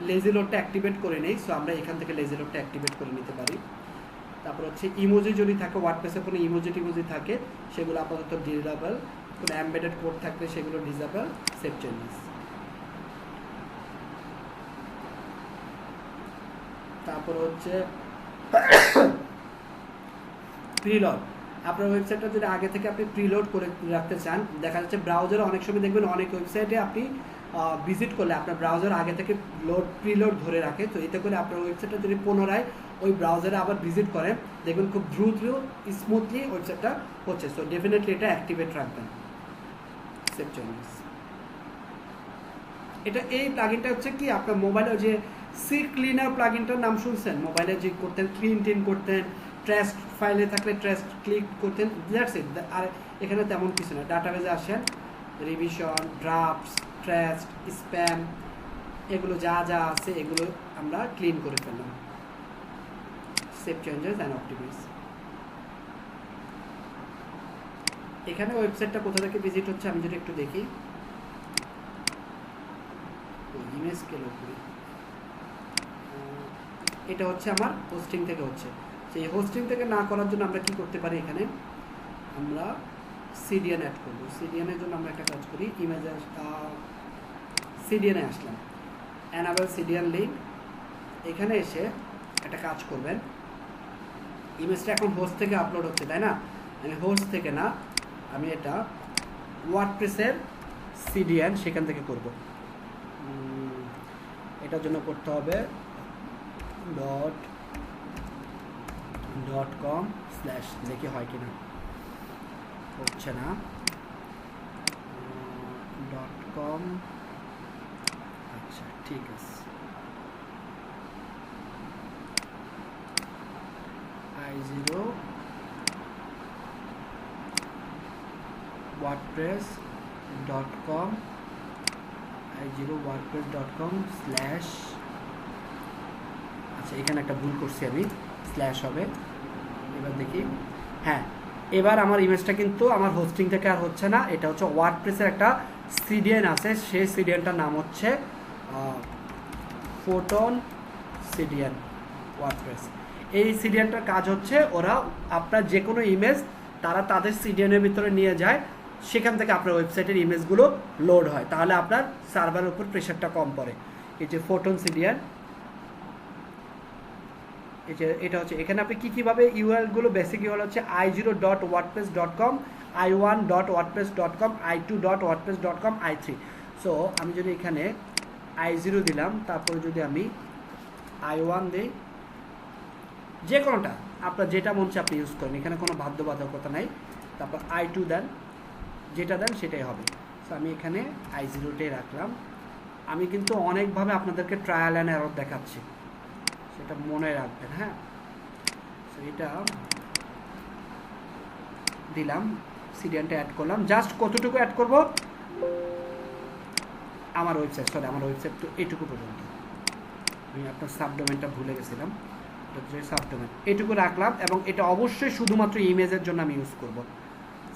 লেজি লোডটা অ্যাক্টিভেট করে নেই, সো আমরা এখান থেকে লেজি লোডটা অ্যাক্টিভেট করে নিতে পারি। তারপর হচ্ছে ইমোজি যদি থাকে, ওয়ার্ডপ্রেসে কোনো ইমোজি থাকে সেগুলো আপাতত ডিসেবল, কোনো এমবেডেড কোড থাকলে সেগুলো ডিসেবল, সেভ চেঞ্জেস। তারপর হচ্ছে প্রিলোড। আপনার ওয়েবসাইটটা যদি আগে থেকে আপনি প্রিলোড করে রাখতে চান, দেখা যাচ্ছে ব্রাউজারে অনেক সময় দেখবেন অনেক ওয়েবসাইটে আপনি ভিজিট করলে আপনার ব্রাউজার আগে থেকে প্রিলোড ধরে রাখে। তো এতে করে আপনার ওয়েবসাইটটা যদি পুনরায় ওই ব্রাউজারে আবার ভিজিট করেন, দেখবেন খুব দ্রুত স্মুথলি ওয়েবসাইটটা হচ্ছে। সো ডেফিনেটলি এটা অ্যাক্টিভেট রাখবেন, সেভ চেঞ্জেস। এটা এই প্লাগইনটা হচ্ছে কি, আপনার মোবাইলে যে সি ক্লিনার প্লাগইনটার নাম শুনছেন, মোবাইলে যে করতেন, ক্লিন করতেন, ট্র্যাশ ফাইলে থাকলে ট্র্যাশ ক্লিক করতেন, দ্যাটস ইট। আর এখানে তেমন কিছু না। ডাটাবেজে আসেন, রিভিশন, ড্রাফটস, ট্র্যাশ, স্প্যাম, এগুলো যা যা আছে এগুলো আমরা ক্লিন করে ফেললাম, সেভ চেঞ্জেস অ্যান্ড অপটিমাইজ। এখানে ওয়েবসাইটটা কোথা থেকে ভিজিট হচ্ছে আমি যদি একটু দেখি, ইমেজ স্কেল করি, এটা হচ্ছে আমার হোস্টিং থেকে হচ্ছে। সেই হোস্টিং থেকে না করার জন্য আমরা কি করতে পারি, এখানে আমরা সিডিএন অ্যাড করবো। সিডিএনের জন্য আমরা একটা কাজ করি, ইমেজে সিডিএনে আসলাম, অ্যানাবেল সিডিএন লিঙ্ক। এখানে এসে একটা কাজ করবেন, ইমেজটা এখন হোস্ট থেকে আপলোড হচ্ছে, তাই না? আমি হোস্ট থেকে না, আমি এটা ওয়ার্ডপ্রেসের সিডিএন সেখান থেকে করব। এটার জন্য করতে হবে .com/ দেখি হয় কিনা, হচ্ছে না। .com, আচ্ছা ঠিক আছে। i0 wordpress.com, i0 wordpress.com/ আচ্ছা এখানে একটা ভুল করছি আমি, স্ল্যাশ হবে। এবার দেখি, হ্যাঁ এবার আমার ইমেজটা কিন্তু আমার হোস্টিং থেকে আর হচ্ছে না, এটা হচ্ছে ওয়ার্ডপ্রেসের একটা সিডিএন আছে, সেই সিডিএনটার নাম হচ্ছে ফোটন সিডিএন ওয়ার্ডপ্রেস। এই সিডিএনটার কাজ হচ্ছে, ওরা আপনার যে কোনো ইমেজ তারা তাদের সিডিএনের ভিতরে নিয়ে যায়, সেখান থেকে আপনার ওয়েবসাইটের ইমেজগুলো লোড হয়, তাহলে আপনার সার্ভারের উপর প্রেশারটা কম পড়ে। এই যে ফোটন সিডিএন, এই যে এটা হচ্ছে এখানে আপনি কীভাবে ইউআরএলগুলো বেসিক ইউআরএল হচ্ছে i0.wordpress.com, i1.wordpress.com, i2.wordpress.com, i3। So আমি যদি এখানে i0 দিলাম, তারপরে যদি আমি i1 দিই, যে কোনোটা আপনার যেটা মন চায় আপনি ইউজ করেন, এখানে কোনো বাধ্যবাধকতা নাই। তারপর i2 দেন, যেটা দেন সেটাই হবে। সো আমি এখানে i0টাই রাখলাম। আমি কিন্তু অনেকভাবে আপনাদেরকে ট্রায়াল অ্যান্ড এরর দেখাচ্ছি, সেটা মনে রাখবেন। হ্যাঁ, সো এটা দিলাম, সিডিএনটা অ্যাড করলাম। জাস্ট কতটুকু অ্যাড করব, আমার ওয়েবসাইট তো এইটুকু পর্যন্ত। আমি আপনার সাবডোমেনটা ভুলে গেছিলাম, সাবডোমেন এইটুকু রাখলাম। এবং এটা অবশ্যই শুধুমাত্র ইমেজের জন্য আমি ইউজ করব।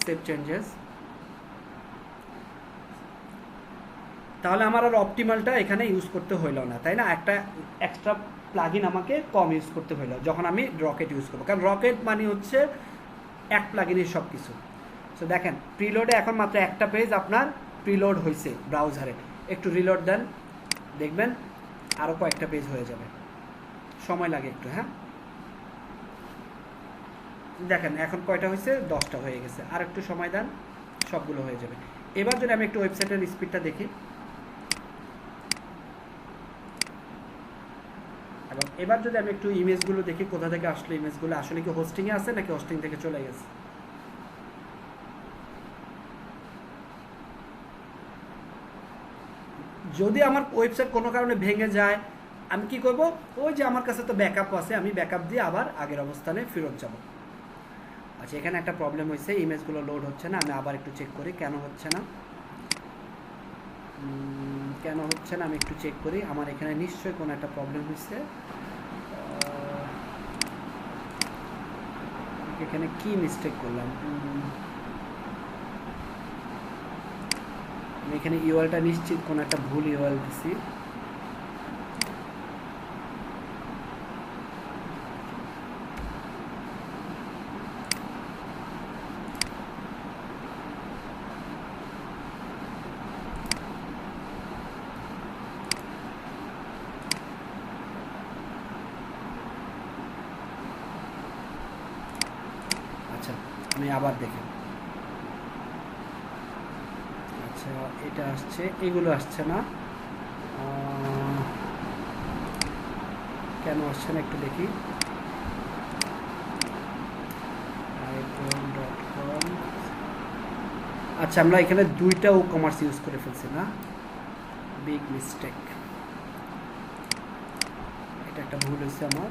Save changes. তাহলে আমার আর অপটিমালটা এখানে ইউজ করতে হইল না, তাই না? একটা এক্সট্রা প্লাগইন আমাকে কম ইউজ করতে হইল যখন আমি রকেট ইউজ করবো, কারণ রকেট মানে হচ্ছে এক প্লাগইনের সব কিছু। সো দেখেন প্রিলোডে এখন মাত্র একটা পেজ আপনার প্রিলোড হয়েছে ব্রাউজারে। একটু রিলোড দেন, দেখবেন আরও কয়েকটা পেজ হয়ে যাবে, সময় লাগে একটু। হ্যাঁ, দেখেন এখন কয়টা হয়েছে, 10টা হয়ে গেছে। আর একটু সময় দেন, সবগুলো হয়ে যাবে। এবার যদি আমি একটু ওয়েবসাইটের স্পিডটা দেখি, এবং এবার যদি আমি একটু ইমেজগুলো দেখি কোথা থেকে আসলে ইমেজগুলো, আসলে কি হোস্টিংয়ে আছে নাকি হোস্টিং থেকে চলে গেছে। যদি আমার ওয়েবসাইট কোনো কারণে ভেঙে যায়, আমি কি করব, ওই যে আমার কাছে তো ব্যাকআপ আছে, আমি ব্যাকআপ দিয়ে আবার আগের অবস্থানে ফেরত যাব। আচ্ছা, এখানে একটা প্রবলেম হয়েছে, ইমেজগুলো লোড হচ্ছে না। আমি আবার একটু চেক করি কেন হচ্ছে না, আমি একটু চেক করি। আমার এখানে নিশ্চয়ই কোনো একটা প্রবলেম হয়েছে। এখানে কি মিস্টেক করলাম, আমি এখানে ইউআরএলটা নিশ্চিত কোনো একটা ভুল ইউআরএল দিছি। আচ্ছা, আমি আবার দেখি। আচ্ছা, এটা আসছে, এগুলো আসছে না, কেন আসছে না একটু দেখি। আচ্ছা, আমরা এখানে দুইটা ও কমার্স ইউজ করে ফেলছি না, বিগ মিস্টেক। এটা একটা ভুল হয়েছে আমার,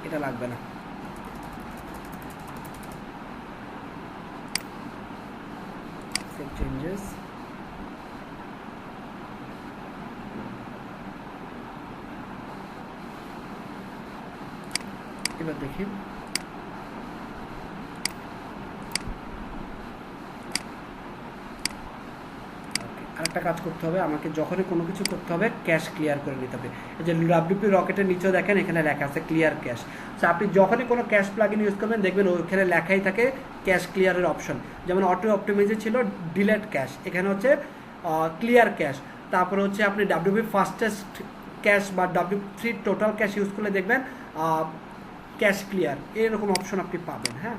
এটা লাগবে না। Save changes. এবার দেখি, আরেকটা কাজ করতে হবে আমাকে, যখনই কোনো কিছু করতে হবে ক্যাশ ক্লিয়ার করে নিতে হবে। এই যে ডাব্লিউপি রকেটের নিচেও দেখেন এখানে লেখা আছে ক্লিয়ার ক্যাশ। সো আপনি যখনই কোনো ক্যাশ প্লাগইন ইউজ করবেন দেখবেন ওখানে লেখাই থাকে ক্যাশ ক্লিয়ারের অপশন। যেমন অটো অপটিমাইজে ছিল ডিলেট ক্যাশ, এখানে হচ্ছে ক্লিয়ার ক্যাশ। তারপরে হচ্ছে আপনি ডাব্লিউপি ফাস্টেস্ট ক্যাশ বা W3 টোটাল ক্যাশ ইউজ করলে দেখবেন ক্যাশ ক্লিয়ার, এরকম অপশন আপনি পাবেন। হ্যাঁ,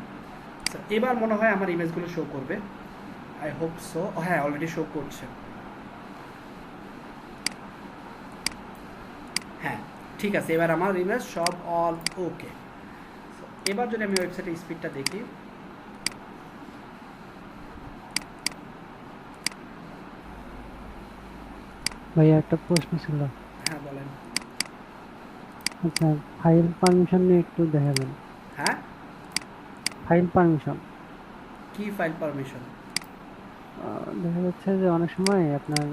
এবার মনে হয় আমার ইমেজগুলো শো করবে, আই হোপ সো। হ্যাঁ, অলরেডি শো করছে। হ্যাঁ, ঠিক আছে, এবার আমার ইমেজ সব অল ওকে। এবার যদি আমি ওয়েবসাইটের স্পিডটা দেখি, ভাইয়া একটা প্রশ্ন ছিল। হ্যাঁ বলেন। আচ্ছা, ফাইল পারমিশন নিয়ে একটু দেখাবেন। হ্যাঁ, ফাইল পারমিশন কি ফাইল পারমিশন? দেখা যাচ্ছে যে অনেক সময় আপনার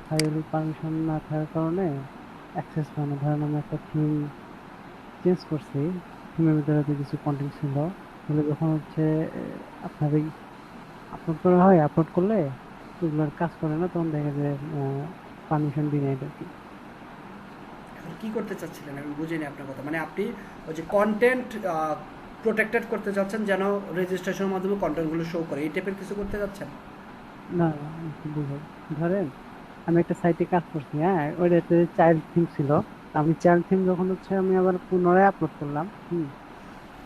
ফাইল পারমিশন না থাকার কারণে অ্যাক্সেস হয় না। ধরেন আমি একটা থিম চেঞ্জ করছি, থিমের ভিতরে হয়তো কিছু কন্টেন্ট ছিল, তাহলে যখন হচ্ছে আপনার আপলোড করা হয়, আপলোড করলে ওগুলোর কাজ করে না, তখন দেখা যায় পারমিশন ডিনাইড আর কি। কি করতে চাচ্ছিলেন আমি বুঝিনি আপনার কথা। মানে আপনি ওই যে কন্টেন্ট প্রোটেক্টেড করতে চাচ্ছেন যেন রেজিস্ট্রেশনের মাধ্যমে কন্টেন্টগুলো শো করে, এই টাইপের কিছু করতে যাচ্ছেন? না, বুঝো, ধরেন আমি একটা সাইটে কাজ করছি, হ্যাঁ, ওইটাতে চাইল্ড থিম ছিল, আমি চাইল্ড থিম যখন হচ্ছে আমি আবার পুনরায় আপলোড করলাম,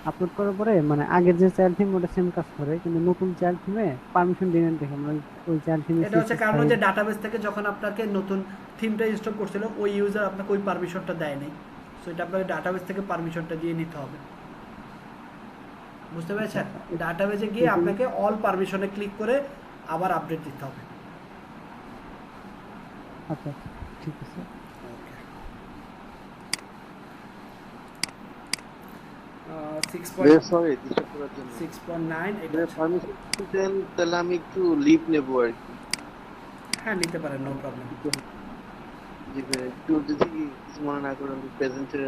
আপলোড করার পরে মানে আগের যে চাইল্ড থিম ওটা সেম কাজ করে, কিন্তু নতুন চাইল্ড থিমে পারমিশন দিলেন দেখে মানে ওই চাইল্ড থিমে এটা হচ্ছে কারণ যে ডাটাবেস থেকে যখন আপনাকে নতুন থিমটা ইনস্টল করছিল ওই ইউজার আপনাকে ওই পারমিশনটা দেয়নি, সো এটা আপনাকে ডাটাবেস থেকে পারমিশনটা দিয়ে নিতে হবে। বুঝতে পেরেছেন? ডাটাবেসে গিয়ে আপনাকে অল পারমিশনে ক্লিক করে আবার আপডেট দিতে হবে। আচ্ছা ঠিক আছে। সরি ডিস্টার্ব করার জন্য। 6.9 এটা পারমিশন দেন, তাহলে আমি একটু লিভ নেবো আর কি। হ্যাঁ নিতে পারেন, নো প্রবলেম। জি ভাই, একটু যদি কিছু মনে না করেন প্রেজেন্টের।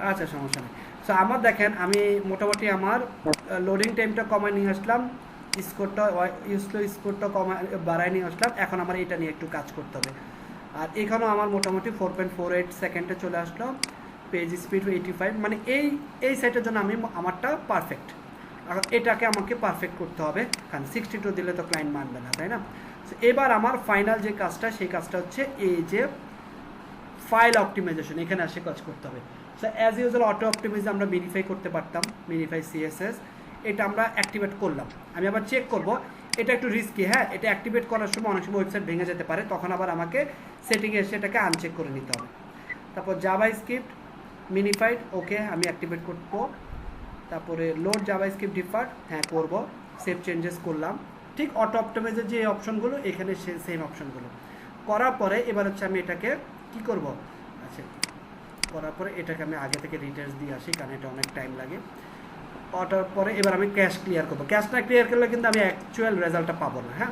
আচ্ছা সমস্যা নেই। সো আমার দেখেন আমি মোটামুটি আমার লোডিং টাইমটা কমায় নিয়ে আসলাম, স্কোরটা কমায় বাড়ায় নিয়ে আসলাম। এখন আমার এটা নিয়ে একটু কাজ করতে হবে। আর এখানেও আমার মোটামুটি 4.48 সেকেন্ডে চলে আসলো, পেজ স্পিড 85, মানে এই সাইটের জন্য আমারটা পারফেক্ট। এখন এটাকে আমাকে পারফেক্ট করতে হবে, কারণ 62 দিলে তো ক্লায়েন্ট মানবে না, তাই না? সো এবার আমার ফাইনাল যে কাজটা সেই কাজটা হচ্ছে এই যে ফাইল অপটিমাইজেশন, এখানে আসে কাজ করতে হবে। So as usual auto optimize আমরা মিনিফাই করতে পারতাম, মিনিফাই সিএসএস, এটা আমরা অ্যাক্টিভেট করলাম। আমি আবার চেক করব, এটা একটু রিস্কি, হ্যাঁ এটা অ্যাক্টিভেট করার সময় অনেক সময় ওয়েবসাইট ভেঙে যেতে পারে, তখন আবার আমাকে সেটিংয়ে এসে এটাকে আনচেক করে নিতে হবে। তারপর জাভাস্ক্রিপ্ট মিনিফাইড, ওকে আমি অ্যাক্টিভেট করব। তারপরে লোড জাভাস্ক্রিপ্ট ডিফার্ট, হ্যাঁ করব, সেভ চেঞ্জেস করলাম। ঠিক অটো অপটিমাইজের যে অপশনগুলো এখানে সেম অপশনগুলো করার পরে এবার হচ্ছে আমি এটাকে কি করব, আচ্ছা করার পরে এটাকে আমি আগে থেকে ডিটেলস দিয়ে আসি, কারণ এটা অনেক টাইম লাগে। অটোর পরে এবার আমি ক্যাশ ক্লিয়ার করবো। ক্যাশ না ক্লিয়ার করলে কিন্তু আমি অ্যাকচুয়াল রেজাল্টটা পাবো না। হ্যাঁ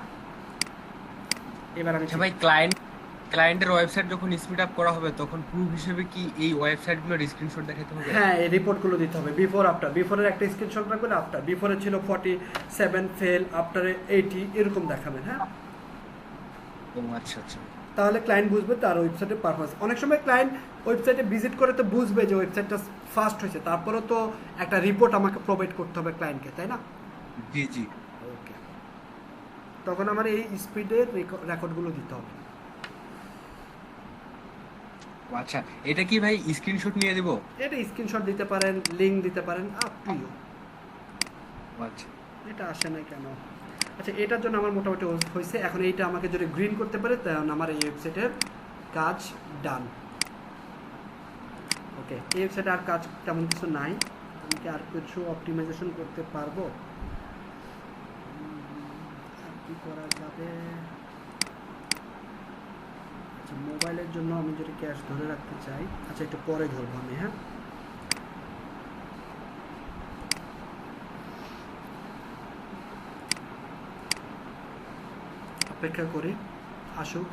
এবার আমি ভাই ক্লায়েন্টের ওয়েবসাইট যখন স্পিড আপ করা হবে তখন প্রুফ হিসেবে কি এই ওয়েবসাইটগুলোর স্ক্রিনশট দেখাতে হবে? হ্যাঁ এই রিপোর্টগুলো দিতে হবে, বিফোর আফটার। বিফোরের একটা স্ক্রিনশট রাখবেন, আফটার বিফোরে ছিল 47 ফেল, আফটারে 80 এরকম দেখাবেন। হ্যাঁ আচ্ছা আচ্ছা, তাহলে ক্লায়েন্ট বুঝবে তার ওয়েবসাইটের পারফরমেন্স। অনেক সময় ক্লায়েন্ট ওয়েবসাইটে ভিজিট করে তো বুঝবে যে ওয়েবসাইটটা ফাস্ট হয়েছে, তারপরেও তো একটা রিপোর্ট আমাকে প্রোভাইড করতে হবে ক্লায়েন্টকে, তাই না? জি জি। ওকে, তখন আমার এই স্পিডের রেকর্ডগুলো দিতে হবে। আচ্ছা, এটা কি ভাই স্ক্রিনশট নিয়ে দেব? এটা স্ক্রিনশট দিতে পারেন, লিংক দিতে পারেন, আপ টু ইউ। আচ্ছা, এটা আসে না কেন? আচ্ছা এটার জন্য আমার মোটামুটি হয়েছে। এখন এইটা আমাকে যদি গ্রিন করতে পারে তখন আমার এই ওয়েবসাইটের কাজ ডান। ওকে, এই ওয়েবসাইটে আর কাজ তেমন কিছু নাই। আমি কি আর কিছু অপটিমাইজেশন করতে পারবো? আর কি করা যাবে? আচ্ছা মোবাইলের জন্য আমি যদি ক্যাশ ধরে রাখতে চাই, আচ্ছা একটু পরে ধরবো আমি। হ্যাঁ অপেক্ষা করি আসুক।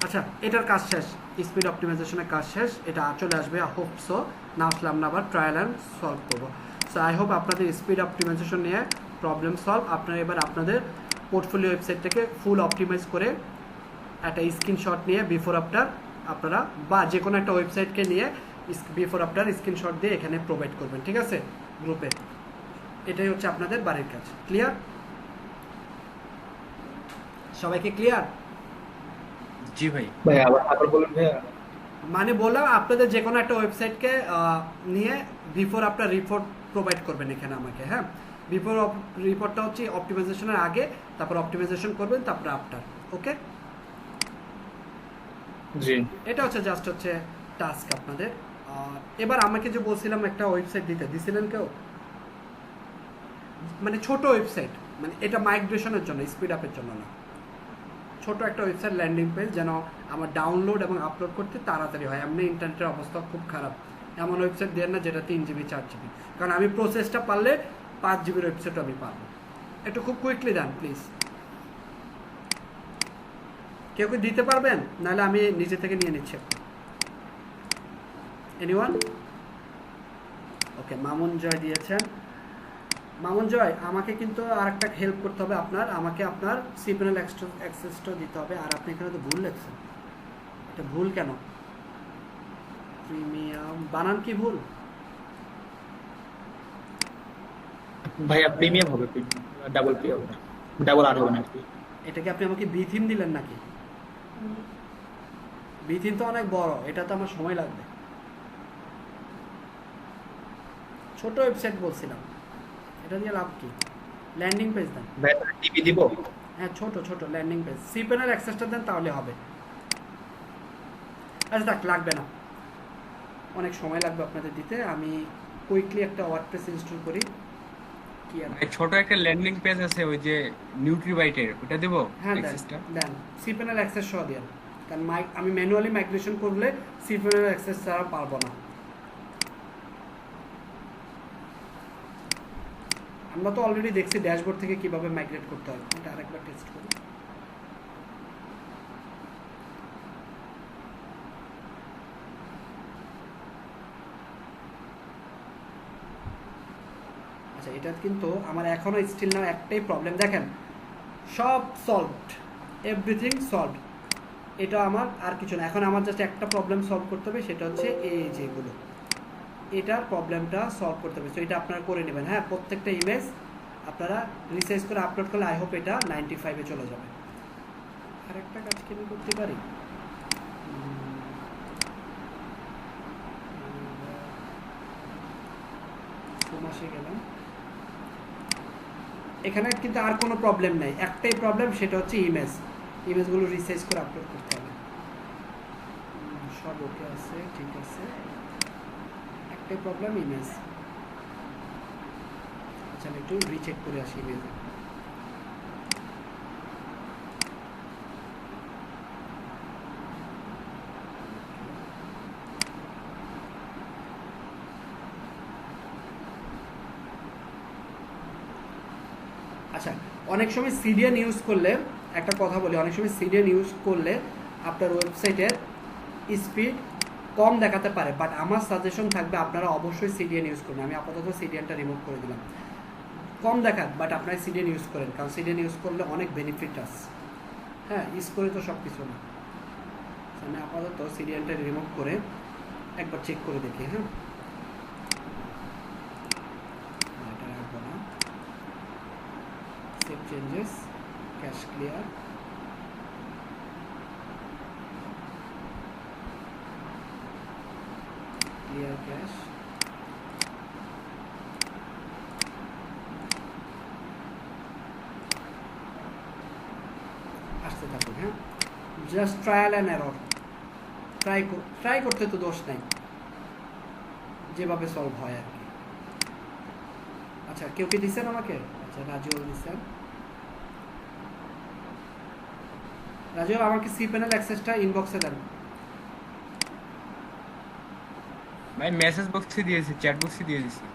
আচ্ছা এটার কাজ শেষ, স্পিড অপটিমাইজেশনের কাজ শেষ, এটা চলে আসবে। হোপ সো, না আসলে আমরা আবার ট্রায়াল অ্যান্ড সলভ করবো। সো আই হোপ আপনাদের স্পিড অপটিমাইজেশন নিয়ে প্রবলেম সলভ। আপনারা এবার আপনাদের পোর্টফোলিও ওয়েবসাইটটাকে ফুল অপটিমাইজ করে একটা স্ক্রিনশট নিয়ে বিফোর আফটার আপনারা, বা যে কোনো একটা ওয়েবসাইটকে নিয়ে বিফোর আফটার স্ক্রিনশট দিয়ে এখানে প্রোভাইড করবেন, ঠিক আছে গ্রুপে। এটাই হচ্ছে আপনাদের বাড়ির কাজ। ক্লিয়ার? সবাইকে ক্লিয়ার? জি ভাই। ভাই আবার বলুন ভাই। মানে বললাম আপনাদের যে কোনো একটা ওয়েবসাইটকে নিয়ে বিফোর আফটার রিপোর্ট প্রোভাইড করবেন এখানে আমাকে। হ্যাঁ বিফোর রিপোর্টটা হচ্ছে অপটিমাইজেশনের আগে, তারপর অপটিমাইজেশন করবেন, তারপর আফটার। ওকে জি, এটা হচ্ছে জাস্ট হচ্ছে টাস্ক আপনাদের। এবার আমাকে যে বলছিলাম একটা ওয়েবসাইট দিছিলেন কেউ, মানে ছোট ওয়েবসাইট, মানে এটা মাইগ্রেশনের জন্য, স্পিড আপের জন্য না। ছোট একটা ওয়েবসাইট ল্যান্ডিং পেজ যেন আমার ডাউনলোড এবং আপলোড করতে তাড়াতাড়ি হয়। এমনি ইন্টারনেটের অবস্থা খুব খারাপ, এমন ওয়েবসাইট দেন না যেটা 3 GB 4 GB, কারণ আমি প্রসেসটা পারলে 5 GB ওয়েবসাইটও আমি পারবো। একটু খুব কুইকলি দেন প্লিজ। কেউ কি দিতে পারবেন? নাহলে আমি নিজে থেকে নিয়ে নিচ্ছি। এনিওয়ান? ওকে, মামুন জয় দিয়েছেন। মামুন জয়, আমাকে কিন্তু আর একটা হেল্প করতে হবে আপনার, আমাকে আপনার সিপিএল অ্যাক্সেসটাও দিতে হবে। আর আপনি এখানে তো ভুল লিখছেন, এটা ভুল কেন? প্রিমিয়াম বানান কি ভুল? ভাইয়া প্রিমিয়াম হবে, ডাবল পি হবে, ডাবল আর হবে না। এটা কি আপনি আমাকে বি থিম দিলেন নাকি? বিথিন তো অনেক বড়, এটা তো আমার সময় লাগবে। ছোট ওয়েবসাইট বলছিলাম, এটা দিয়ে লাভ কি? ল্যান্ডিং পেজ দেন। টিভি দিব? হ্যাঁ, ছোট ছোট ল্যান্ডিং পেজ, সিপেনের অ্যাক্সেসটা দেন, তাহলে হবে। আচ্ছা থাক, লাগবে না, অনেক সময় লাগবে আপনাদের দিতে। আমি কুইকলি একটা ওয়ার্ডপ্রেস ইনস্টল করি। কি আর ছোট একটা ল্যান্ডিং পেজ আছে ওই যে নিউট্রিবাইটের, ওটা দেব হ্যাঁ অ্যাক্সেসটা? দেন, সিপেনের অ্যাক্সেস সহ দেন, কারণ আমি ম্যানুয়ালি মাইগ্রেশন করলে সিপেনের অ্যাক্সেস ছাড়া পারবো না। আমরা তো অলরেডি দেখছি ড্যাশবোর্ড থেকে কিভাবে মাইগ্রেট করতে হয়, এটা আরেকবার টেস্ট করি। আচ্ছা, এটা কিন্তু আমার এখনো স্টিল নাও একটাই প্রবলেম, দেখেন সব সলভড, এভরিথিং সলভড, এটা আমার আর কিছু না। এখন আমার জাস্ট একটা প্রবলেম সলভ করতে হবে, সেটা হচ্ছে এই যেগুলো, এটার প্রবলেমটা সলভ করতে হবে। তো এটা আপনারা করে নেবেন। হ্যাঁ, প্রত্যেকটা ইমেজ আপনারা রিসাইজ করে আপলোড করলে আই হোপ এটা 95-এ চলে যাবে। আর একটা কাজ কি আমি করতে পারি, মাসে গেলাম, এখানে কিন্তু আর কোনো প্রবলেম নেই, একটাই প্রবলেম, সেটা হচ্ছে ইমেজগুলো রিসাইজ করে আপলোড করতে হবে। সব ওকে আছে, ঠিক আছে, একটাই প্রবলেম ইমেজ। আচ্ছা, আমি একটু রিচেক করে আসি ইমেজে। আচ্ছা, অনেক সময় সিডিএন ইউজ করলে, একটা কথা বলি, অনেক সময় সিডিএন ইউজ করলে আপনার ওয়েবসাইটের স্পিড কম দেখাতে পারে, বাট আমার সাজেশন থাকবে আপনারা অবশ্যই সিডিএন ইউজ করুন। আমি আপাতত সিডিএনটা রিমুভ করে দিলাম। কম দেখাক, বাট আপনারা সিডিএন ইউজ করেন, কারণ সিডিএন ইউজ করলে অনেক বেনিফিট আছে। হ্যাঁ, ইউজ করে তো সব কিছু না। আমি আপাতত সিডিএনটা রিমুভ করে একবার চেক করে দেখি। হ্যাঁ, এটা রাখবো না। Save changes, cash clear, clear cash, আসতে থাকুন। হ্যাঁ, just trial and error, try করতে তো দোষ নাই, যেভাবে সলভ হয় আর কি। আচ্ছা, কেউ কি দিচ্ছেন আমাকে? আচ্ছা, রাজুল দিচ্ছেন। রাজুল, আমাকে সি প্যানেল অ্যাক্সেসটা ইনবক্সে দেন। ভাই মেসেজ বক্সে দিয়েছি, চ্যাট বক্সে দিয়ে দিয়েছি।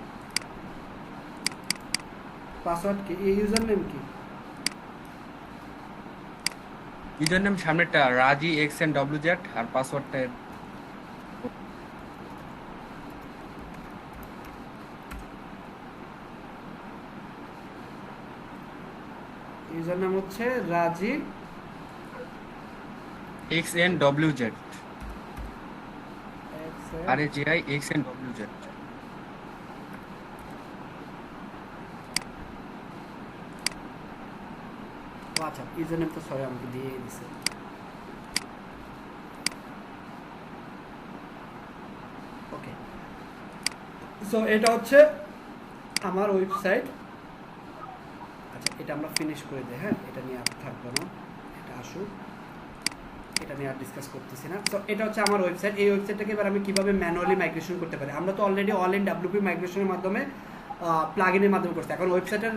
পাসওয়ার্ড কি? এই ইউজার নেম কি? ইউজার নেম সামনেরটা রাজি XNWZ, আর পাসওয়ার্ডটা ইউজার নাম হচ্ছে রাজি XNWZ, RAJI XNWZ। আচ্ছা, ইউজার নেম তো সরি আমাকে দিয়ে দিছে। ওকে, সো এটা হচ্ছে আমার ওয়েবসাইট। আচ্ছা, এটা আমরা ফিনিশ করে দিই। হ্যাঁ, এটা নিয়ে আর থাকবো না, এটা আসুক, এটা নিয়ে আর ডিসকাস করতেছি না। তো এটা হচ্ছে আমার ওয়েবসাইট। এই ওয়েবসাইটটাকে এবার আমি কিভাবে ম্যানুয়ালি মাইগ্রেশন করতে পারি। আমরা তো অলরেডি অল ইন WP মাইগ্রেশনের মাধ্যমে প্লাগইনের মাধ্যমে করছি। এখন ওয়েবসাইটের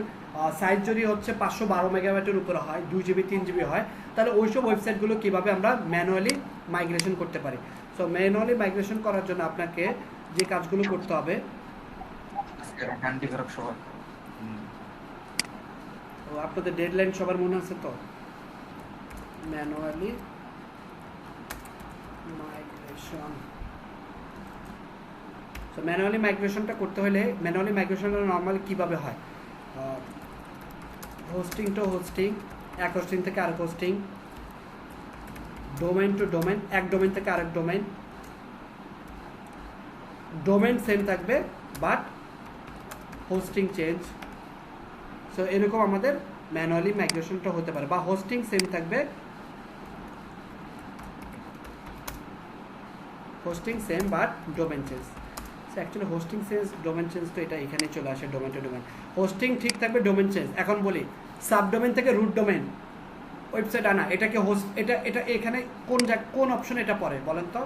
সাইজ যদি হচ্ছে 512 মেগাবাইটের উপরে হয়, 2 GB 3 GB হয়, তাহলে ওইসব ওয়েবসাইটগুলো কীভাবে আমরা ম্যানুয়ালি মাইগ্রেশন করতে পারি। সো ম্যানুয়ালি মাইগ্রেশন করার জন্য আপনাকে যে কাজগুলো করতে হবে, ও আপনাদের ডেডলাইন সবার মনে আছে তো, ম্যানুয়ালি মাইগ্রেশন। সো ম্যানুয়ালি মাইগ্রেশনটা করতে হলে, ম্যানুয়ালি মাইগ্রেশনটা নর্মালি কীভাবে হয়, হোস্টিং টু হোস্টিং, এক হোস্টিং থেকে আরেক হোস্টিং, ডোমেইন টু ডোমেইন, এক ডোমেইন থেকে আরেক ডোমেইন, ডোমেইন সেম থাকবে বাট হোস্টিং চেঞ্জ। সো এরকম আমাদের ম্যানুয়ালি মাইগ্রেশনটা হতে পারে, বা হোস্টিং সেম থাকবে hosting same but domain change. So actually hosting change domain change তো এটা এখানেই চলে আসে, ডোমেন টু ডোমেন। হোস্টিং ঠিক থাকবে, ডোমেন চেঞ্জ। এখন বলি সাবডোমেন থেকে রুট ডোমেন ওয়েবসাইট আনা, এটা কি হোস্ট, এটা এখানে কোন অপশন এটা পড়ে বলেন তো?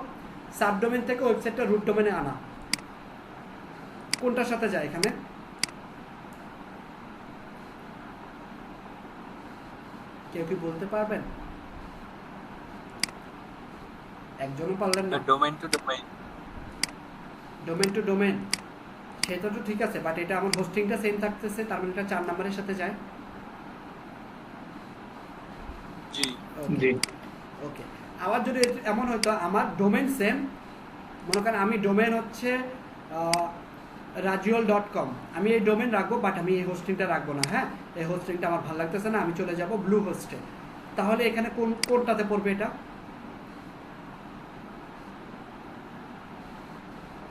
সাবডোমেন থেকে ওয়েবসাইটটা রুট ডোমেনে আনা কোনটার সাথে যায় এখানে? কেউ কি বলতে পারবেন? একজনও পারলেন না। Domain to domain. Domain to domain সেটা তো ঠিক আছে, বাট এটা আমার হোস্টিংটা সেম থাকতেছে, তার মানে এটা 4 নম্বরের সাথে যায়। জি জি ওকে, আবার যদি এমন হতো আমার ডোমেন সেম, মনে করেন আমি ডোমেন হচ্ছে rajual.com, আমি এই ডোমেন রাখবো বাট আমি এই হোস্টিংটা রাখবো না। হ্যাঁ, এই হোস্টিংটা আমার ভালো লাগতেছে না, আমি চলে যাব ব্লু হোস্টে। তাহলে এখানে কোনটাতে পড়বে? এটা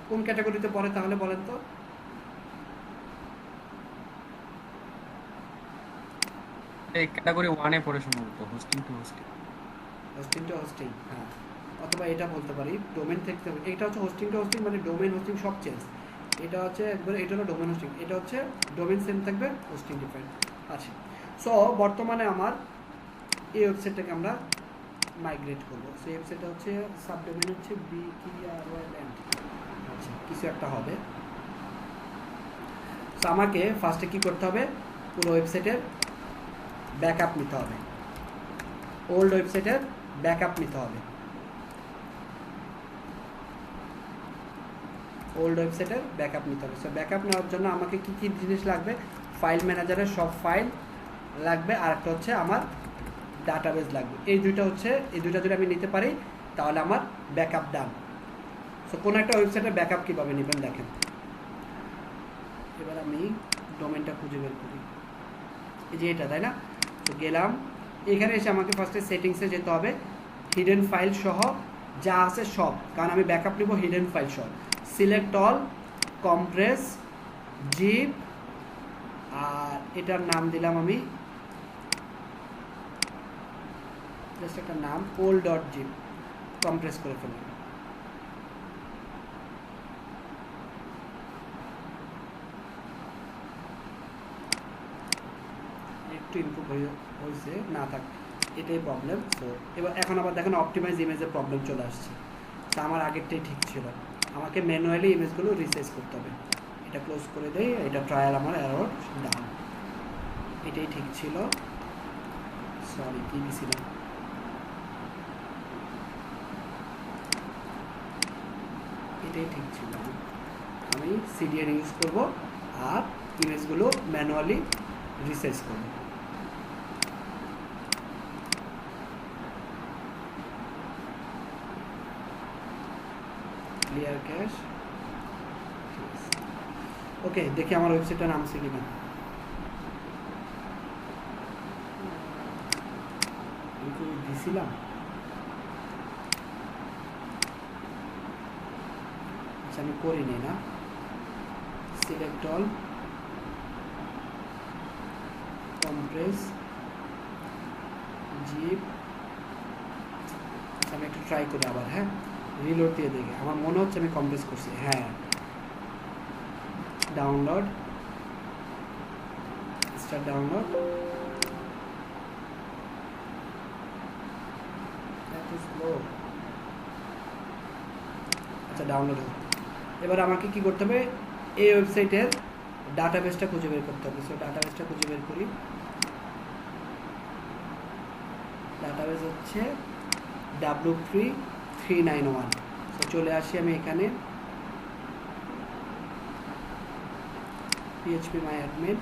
কোন ক্যাটাগরিতে পড়ে তাহলে বলেন তো? এই ক্যাটাগরি 1 এ পড়ে সম্ভবত, hosting to hosting. Hosting to hosting, হ্যাঁ। অথবা এটা বলতে পারি ডোমেন থেকে, এটা হচ্ছে হোস্টিং টু হোস্টিং, মানে ডোমেন হোস্টিং সব চেঞ্জ। এটা হচ্ছে একবারে, এটা হলো ডোমেন হোস্টিং, এটা হচ্ছে ডোমেন সেম থাকবে, হোস্টিং ডিফারেন্ট আছে। সো বর্তমানে আমার এই ওয়েবসাইটটাকে আমরা মাইগ্রেট করবো। সেই ওয়েবসাইটটা হচ্ছে সাবডোমেন হচ্ছে BKRYLand, আচ্ছা কিছু একটা হবে। সো আমাকে ফার্স্টে কি করতে হবে? পুরো ওয়েবসাইটের ব্যাকআপ নিতে হবে, ওল্ড ওয়েবসাইটের ব্যাকআপ নিতে হবে। ওল্ড ওয়েবসাইটের ব্যাকআপ নিতে হবে। সো ব্যাকআপ নেওয়ার জন্য আমাকে কি কি জিনিস লাগবে? ফাইল ম্যানেজারের সব ফাইল লাগবে, আর একটা হচ্ছে আমার ডাটাবেস লাগবে। এই দুইটা যদি আমি নিতে পারি তাহলে আমার ব্যাকআপ ডান। সো কোনো একটা ওয়েবসাইটের ব্যাকআপ কীভাবে নেবেন দেখেন। এবার আমি ডোমেনটা খুঁজে বের করি, এই যে এটা, তাই না? তো গেলাম, এখানে এসে আমাকে ফার্স্টে সেটিংসে যেতে হবে, হিডেন ফাইল সহ যা আছে সব, কারণ আমি ব্যাকআপ নেব হিডেন ফাইল সহ। সিলেক্ট অল, কম্প্রেস, জিপ, আর এটার নাম দিলাম আমি জাস্ট একটা নাম, old.zip, কম্প্রেস করে ফেললাম। একটু ইমপ্রুভ হয়েছে, না থাক এটাই প্রবলেম। তো এখন আবার দেখেন অপটিমাইজ ইমেজের প্রবলেম চলে আসছে। তো আমার আগেরটাই ঠিক ছিল, আমাকে ম্যানুয়ালি ইমেজগুলো রিসাইজ করতে হবে। এটা ক্লোজ করে দেই, এটা ট্রায়াল আমার এরর ডাউন, এটাই ঠিক ছিল। সরি কি দিছিলাম, এটাই ঠিক ছিল। আমি সিডিএন ইউজ করব আর ইমেজগুলো ম্যানুয়ালি রিসাইজ করব। ক্লিয়ার ক্যাশ, ওকে। দেখি আমার ওয়েবসাইটটা নামছে কিনা। দিছিলাম, আচ্ছা আমি করিনি না। সিলেক্ট অল, কম্প্রেস, জিপ, আমি একটু ট্রাই করি আবার। হ্যাঁ, রিলোড দিয়ে দেখি, আমার মনে হচ্ছে আমি কম্প্রেস করছি। হ্যাঁ, ডাউনলোড, স্টার্ট ডাউনলোড, আচ্ছা ডাউনলোড হবে। এবার আমাকে কি করতে হবে? এই ওয়েবসাইটের ডাটাবেসটা খুঁজে বের করতে হবে। সো ডাটাবেসটা খুঁজে বের করি। ডাটাবেস হচ্ছে W391। সো চলে আসি আমি এখানে, PHP my admin,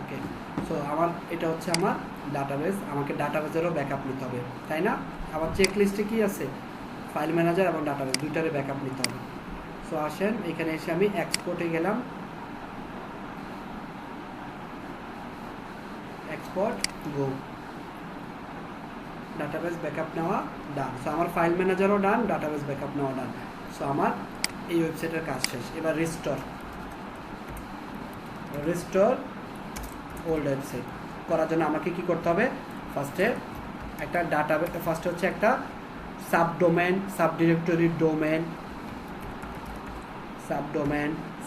okay. So আমার এটা হচ্ছে আমার ডাটাবেস, আমাকে ডাটাবেসেরও ব্যাকআপ নিতে হবে, তাই না? আবার চেক লিস্টে কি আছে? ফাইল ম্যানেজার এবং ডাটাবেস দুইটারে ব্যাকআপ নিতে হবে। সো আসেন এখানে এসে আমি এক্সপোর্টে গেলাম, এক্সপোর্ট গো, ডাটাবেস ব্যাকআপ নেওয়া ডান। সো আমার ফাইল ম্যানেজারও ডান, ডাটাবেস ব্যাকআপ নেওয়া ডান। সো আমার এই ওয়েবসাইটের কাজ শেষ। এবার রিস্টোর ওল্ড ওয়েবসাইট করার জন্য আমাকে কি করতে হবে, ফার্স্টে একটা ডাটাবেস, ফার্স্টে হচ্ছে একটা subdomain, subdirectory, domain,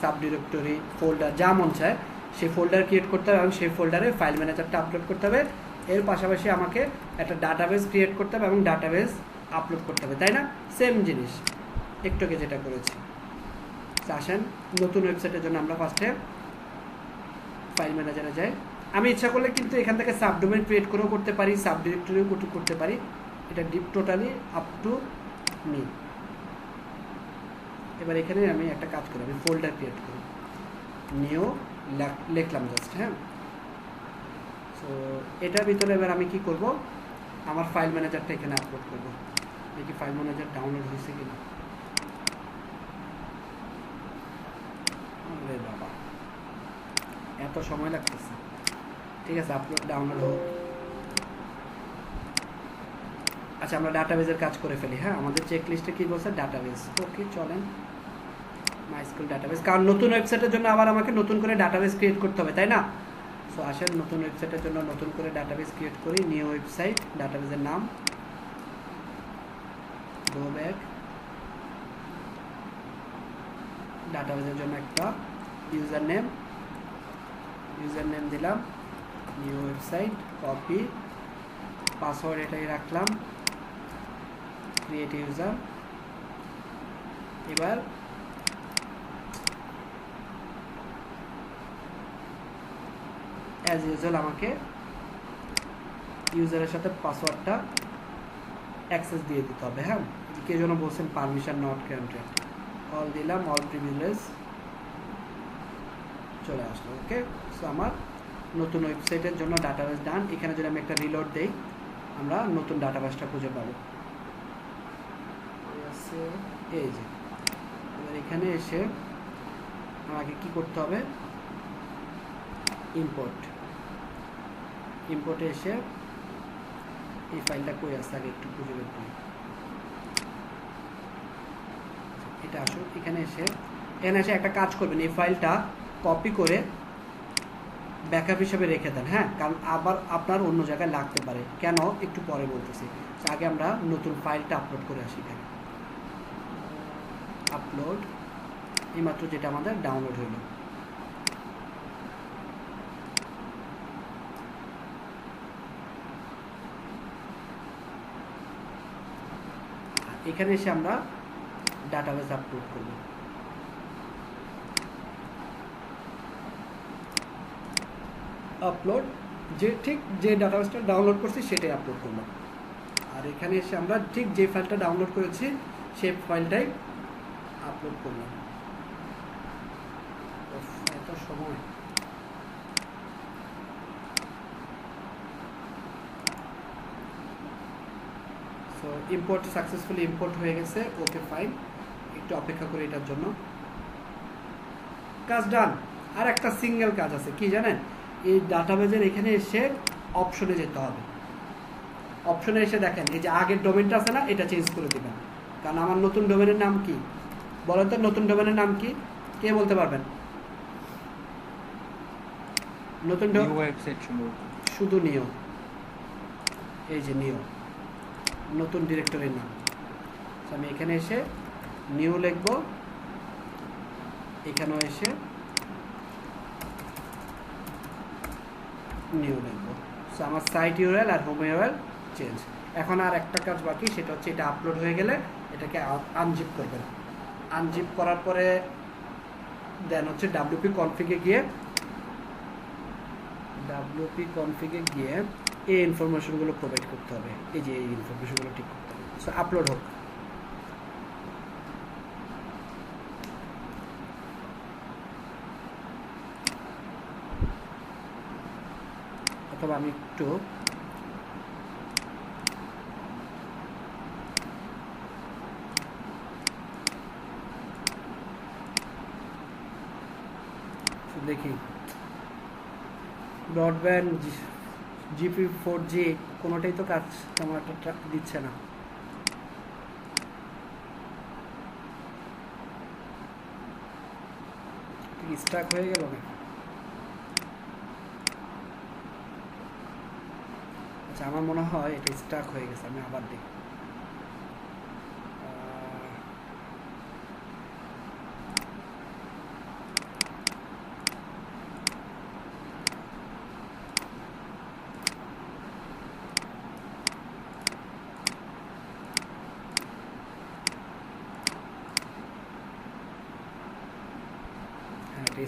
subdirectory, folder, যা মন চায় সেই ফোল্ডার ক্রিয়েট করতে হবে এবং সেই ফোল্ডারে ফাইল ম্যানেজারটা আপলোড করতে হবে। এর পাশাপাশি আমাকে একটা ডাটাবেস ক্রিয়েট করতে হবে এবং ডাটাবেস আপলোড করতে হবে, তাই না? সেম জিনিস একটু আগে যেটা করেছি। আসেন নতুন ওয়েবসাইটের জন্য আমরা ফার্স্টে ফাইল ম্যানেজারে যাই। আমি ইচ্ছা করলে কিন্তু এখান থেকে সাবডোমেন ক্রিয়েট করেও করতে পারি, সাবডিরেক্টরিও করতে পারি, এটা deep totally up to me. এবার এখানে আমি একটা কাজ করি, আমি ফোল্ডার ক্রিয়েট করি, নিউ লিখলাম জাস্ট, হ্যাঁ। সো এটার ভিতরে এবার আমি কি করব, আমার ফাইল ম্যানেজারটা এখানে আপলোড করব। দেখি ফাইল ম্যানেজার ডাউনলোড হয়েছে কিনা। আরে বাবা এত সময় লাগতেছে, ঠিক আছে আপলোড ডাউনলোড হোক। আচ্ছা আমরা ডাটাবেসের কাজ করে ফেলি, হ্যাঁ। আমাদের চেক লিস্টে কি বলছে, ডাটাবেস। ওকে চলেন মাইস্কুল ডাটাবেস, কারণ নতুন ওয়েবসাইটের জন্য আবার আমাকে নতুন করে ডাটাবেস ক্রিয়েট করতে হবে, তাই না? সো আসেন নতুন ওয়েবসাইটের জন্য নতুন করে ডাটাবেস ক্রিয়েট করি, নিউ ওয়েবসাইট, ডাটাবেসের নাম গো ব্যাক, ডাটাবেসের জন্য একটা ইউজার নেম দিলাম, নিউ ওয়েবসাইট, কপি, পাসওয়ার্ড এটাই রাখলাম, ক্রিয়েট ইউজার। এবার অ্যাজ ইউজুয়াল আমাকে ইউজারের সাথে পাসওয়ার্ডটা অ্যাক্সেস দিয়ে দিতে হবে, হ্যাঁ। কে যেন বলছেন পারমিশন নট গ্রান্টেড, অল দিলাম, অল প্রিভিলেজ চলে আসলো। ওকে, সো আমার নতুন ওয়েবসাইটের জন্য ডাটাবেস ডান। এখানে যদি আমি একটা রিলোড দেই আমরা নতুন ডাটাবেসটা খুঁজে পাবো, এই যে। এবার এখানে এসে আমাকে কি করতে হবে, ইম্পোর্টে এসে এই ফাইলটা কই আছে আগে একটু খুঁজে বের করি, এটা আসুন। এখানে এসে একটা কাজ করবেন, এই ফাইলটা কপি করে ব্যাকআপ হিসেবে রেখে দেন, হ্যাঁ। কারণ আবার আপনার অন্য জায়গায় লাগতে পারে, কেন একটু পরে বলতেছি। আগে আমরা নতুন ফাইলটা আপলোড করে আসি। এখানে আপলোড, এইমাত্র যেটা আমাদের ডাউনলোড হইল, এখানে এসে আমরা ডাটাবেস আপলোড করব। আপলোড, ঠিক যে ডাটাবেসটা ডাউনলোড করছি সেটাই আপলোড করলাম। আর এখানে এসে আমরা ঠিক যে ফাইলটা ডাউনলোড করেছি সেই ফাইলটাই আপলোড করলাম। এত সময়, সো ইম্পোর্ট সাকসেসফুলি ইম্পোর্ট হয়ে গেছে। ওকে ফাইন, একটু অপেক্ষা করি এটার জন্য। কাজ ডান। আর একটা সিঙ্গেল কাজ আছে, কি জানেন, এই ডাটাবেজের এখানে এসে অপশনে যেতে হবে। অপশনে এসে দেখেন এই যে আগের ডোমেনটা আছে না, এটা চেঞ্জ করে দেবেন। কারণ আমার নতুন ডোমেনের নাম কি বলেন তো, নতুন ডোমেনের নাম কি, কে বলতে পারবেন? নতুন ওয়েবসাইট শুধু নিও, এই যে নিও, নতুন ডিরেক্টরির নাম। আমি এখানে এসে নিউ লিখব, এখানেও এসে নিউ লিখব। সো আমার সাইট ইউআরএল আর হোম ইউআরএল চেঞ্জ। এখন আর একটা কাজ বাকি, সেটা হচ্ছে এটা আপলোড হয়ে গেলে এটাকে আনজিপ করবেন। আনজিপ করার পরে দেন হচ্ছে ডাব্লিউপি কনফিগে গিয়ে এই ইনফরমেশনগুলো প্রোভাইড করতে হবে। এই যে এই ইনফরমেশনগুলো ঠিক করতে হবে। সো আপলোড হোক। অথবা আমি একটু দেখি ব্রডব্যান্ড জিপি 4G কোনোটাই তো কাজ তেমন একটা দিচ্ছে না। স্টাক হয়ে গেল না? আচ্ছা আমার মনে হয় এটা স্টাক হয়ে গেছে, আমি আবার দেখি।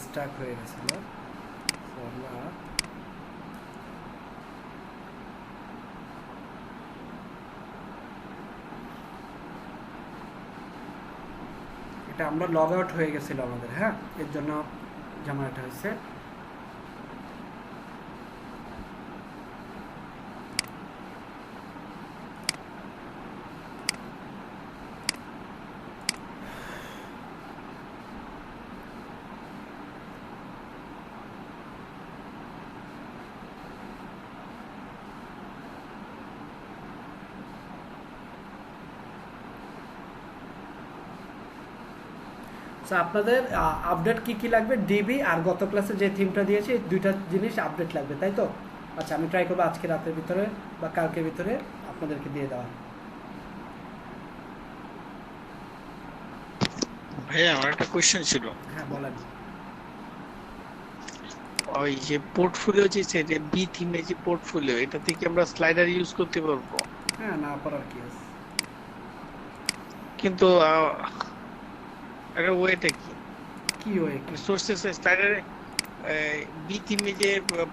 স্টাক হয়ে গেছিল। এটা আমরা লগ আউট হয়ে গেছিল আমাদের, হ্যাঁ, এর জন্য ঝামেলাটা হয়েছে। সো আপনাদের আপডেট কি কি লাগবে? ডিবি আর গত ক্লাসে যে থিমটা দিয়েছি এই দুইটা জিনিস আপডেট লাগবে, তাই তো? আচ্ছা আমি ট্রাই করবো আজকে রাতের ভিতরে বা কালকের ভিতরে আপনাদেরকে দিয়ে দেওয়া। ভাইয়া আমার একটা কোশ্চেন ছিল। হ্যাঁ বলেন। ওই যে পোর্টফোলিও যে বি থিমে যে পোর্টফোলিও, এটা থেকে আমরা স্লাইডার ইউজ করতে পারবো? হ্যাঁ, না পারার কি আছে, কিন্তু এটা ওয়েটা কি ওয়ে সোর্সেস স্লাইডারে বি থিমে যে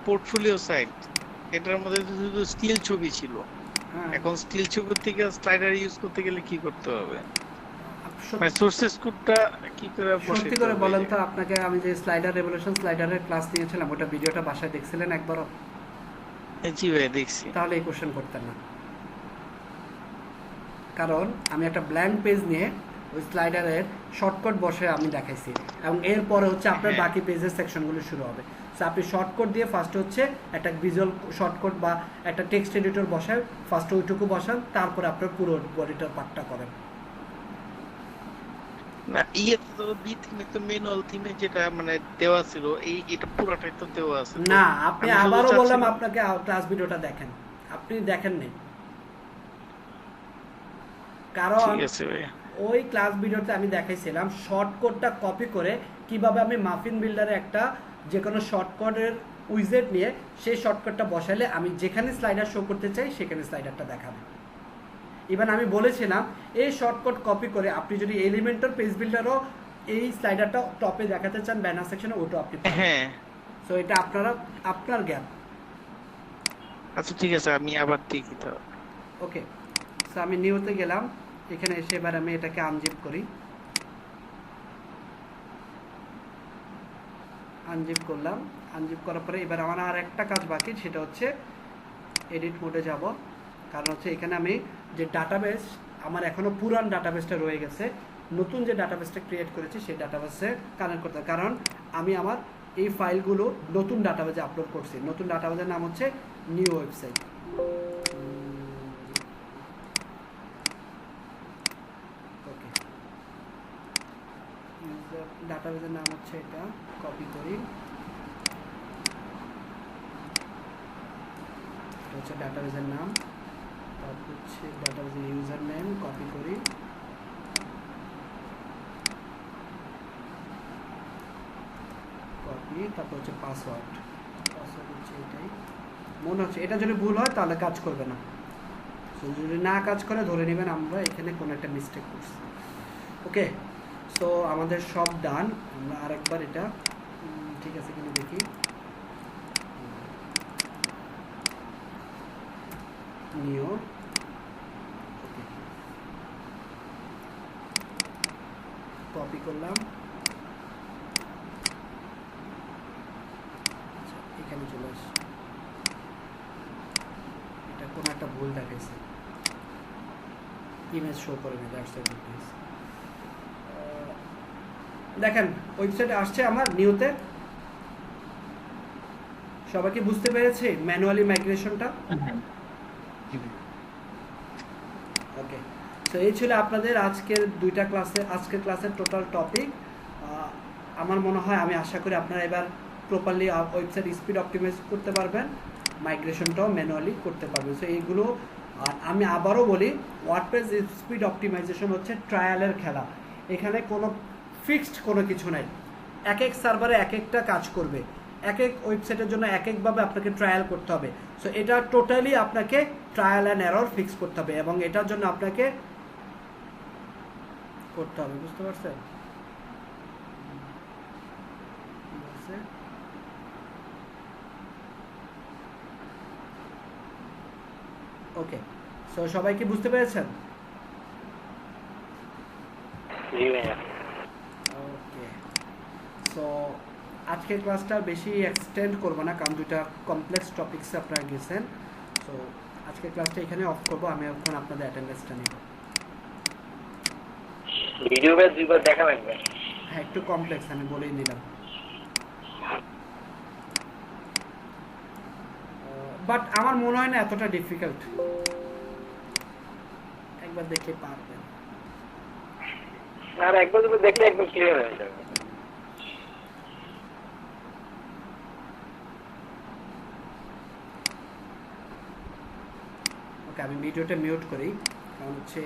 পোর্টফোলিও সাইট, এটার মধ্যে তো শুধু স্টিল ছবি ছিল। এখন স্টিল ছবি থেকে স্লাইডার ইউজ করতে গেলে কি করতে হবে? মানে সোর্সেস কোডটা কি করে বসাইতে সত্যি করে হবে? বলেন তো, আপনাকে আমি যে স্লাইডার রেভলিউশন স্লাইডারের ক্লাস নিয়েছিলাম ওটা ভিডিওটা বাসায় দেখছিলেন একবারও? জি ভাই দেখছি। তাহলে এই কোশ্চেন করতেন না, কারণ আমি একটা ব্ল্যাঙ্ক পেজ নিয়ে ওই স্লাইডারের শর্টকাট বসে আমি দেখাইছি, এবং এরপরে হচ্ছে আপনার বাকি পেজের সেকশনগুলো শুরু হবে। সো আপনি শর্টকাট দিয়ে ফার্স্ট হচ্ছে একটা ভিজুয়াল শর্টকাট বা একটা টেক্সট এডিটর বসায়, ফার্স্ট ওইটুকু বসান, তারপরে আপনার পুরো বডিটার পার্টটা করেন। না ইয়ে তো বি থিমে তো ম্যানুয়াল থিমে যেটা মানে দেওয়া ছিল, এটা পুরোটাই তো দেওয়া আছে। না, আপনি আবারও বললাম আপনাকে ক্লাস ভিডিওটা দেখেন, আপনি দেখেন নাই, কারণ ওই ক্লাস ভিডিওতে আমি দেখাইছিলাম শর্টকাটটা কপি করে কিভাবে আমি মাফিন বিল্ডারে একটা যে কোনো শর্টকাটের উইজেট নিয়ে সেই শর্টকাটটা বসালে আমি যেখানে স্লাইডার শো করতে চাই সেখানে স্লাইডারটা দেখাবে। ইভেন আমি বলেছিলাম এই শর্টকাট কপি করে আপনি যদি এলিমেন্টর পেজ বিল্ডারও এই স্লাইডারটা টপে দেখাতে চান ব্যানার সেকশনে, ওটা আপনি হ্যাঁ। সো এটা আপনার জ্ঞান। আচ্ছা ঠিক আছে, আমি আবার দেখি তো। ওকে, সো আমি নিউতে গেলাম, এখানে এসে এবার আমি এটাকে আনজিপ করি, আনজিপ করলাম। আনজিপ করার পরে এবার আমার আর একটা কাজ বাকি, সেটা হচ্ছে এডিট মোডে যাব, কারণ হচ্ছে এখানে আমি যে ডাটাবেস আমার এখনো পুরান ডাটাবেসটা রয়ে গেছে, নতুন যে ডাটাবেসটা ক্রিয়েট করেছি সেই ডাটাবেসে কানেক্ট করতে, কারণ আমি আমার এই ফাইলগুলো নতুন ডাটাবেসে আপলোড করছি। নতুন ডাটাবেসের নাম হচ্ছে নিউ ওয়েবসাইট। ওকে, ডাটাবেসের নাম হচ্ছে এটা, কপি করি, এটা হচ্ছে ডাটাবেসের নাম, তারপর হচ্ছে ডাটাবেসের ইউজার নেম, কপি করি, কপি, তারপর হচ্ছে পাসওয়ার্ড হচ্ছে এটাই, মনে হচ্ছে এটা যদি ভুল হয় তাহলে কাজ করবে না, যদি না কাজ করে ধরে নেবেন আমরা এখানে কোনো একটা মিস্টেক করছি। ওকে, সো আমাদের সব ডান। আমরা আরেকবার এটা ঠিক আছে কিনা দেখি, নিও, ওকে, কপি করলাম, আচ্ছা এখানে চলে আসে, এটা কোনো একটা ভুল দেখাইছে, ইমেজ শো করে না, দ্যাটস দ্য ডিফারেন্স। দেখেন ওয়েবসাইটে আসছে আমার নিউতে, সবাই কি বুঝতে পেরেছে ম্যানুয়ালি মাইগ্রেশনটা? ওকে, তো এই ছিল আপনাদের আজকের আজকের ক্লাসের টোটাল টপিক। আমার মনে হয়, আমি আশা করি আপনারা এবার প্রপারলি ওয়েবসাইট স্পিড অপটিমাইজ করতে পারবেন, মাইগ্রেশনটাও ম্যানুয়ালি করতে পারবেন। সো এইগুলো, আর আমি আবারও বলি, ওয়ার্ডপ্রেস স্পিড অপটিমাইজেশন হচ্ছে ট্রায়ালের খেলা। এখানে কোনো ফিক্সড কোনো কিছু নাই, এক এক সার্ভারে এক একটা কাজ করবে, এক এক ওয়েবসাইটের জন্য এক একভাবে আপনাকে ট্রায়াল করতে হবে। সো এটা টোটালি আপনাকে ট্রায়াল অ্যান্ড এরর ফিক্স করতে হবে, এবং এটার জন্য আপনাকে করতে হবে, বুঝতে পারছেন? ওকে, সো সবাই কি বুঝতে পেরেছেন? জি ভাইয়া। ওকে, সো আজকের ক্লাসটা বেশি এক্সটেন্ড করবো না, কারণ দুটা কমপ্লেক্স টপিকসে আপনারা গেছেন। সো আজকের ক্লাসটা এখানে অফ করবো, আমি এখন আপনাদের অ্যাটেন্ডেন্সটা নিব। ভিডিও ব্যাচ 2 বার দেখা লাগবে। হ্যাঁ, একটু কমপ্লেক্স, আমি বলেই দিলাম। বাট আমার মনে হয় না এতটা ডিফিকাল্ট, একবার দেখে পারবেন। আর একবার দুবার দেখলে একদম ক্লিয়ার হয়ে যাবে। ওকে, আমি ভিডিওটা মিউট করি, কারণ হচ্ছে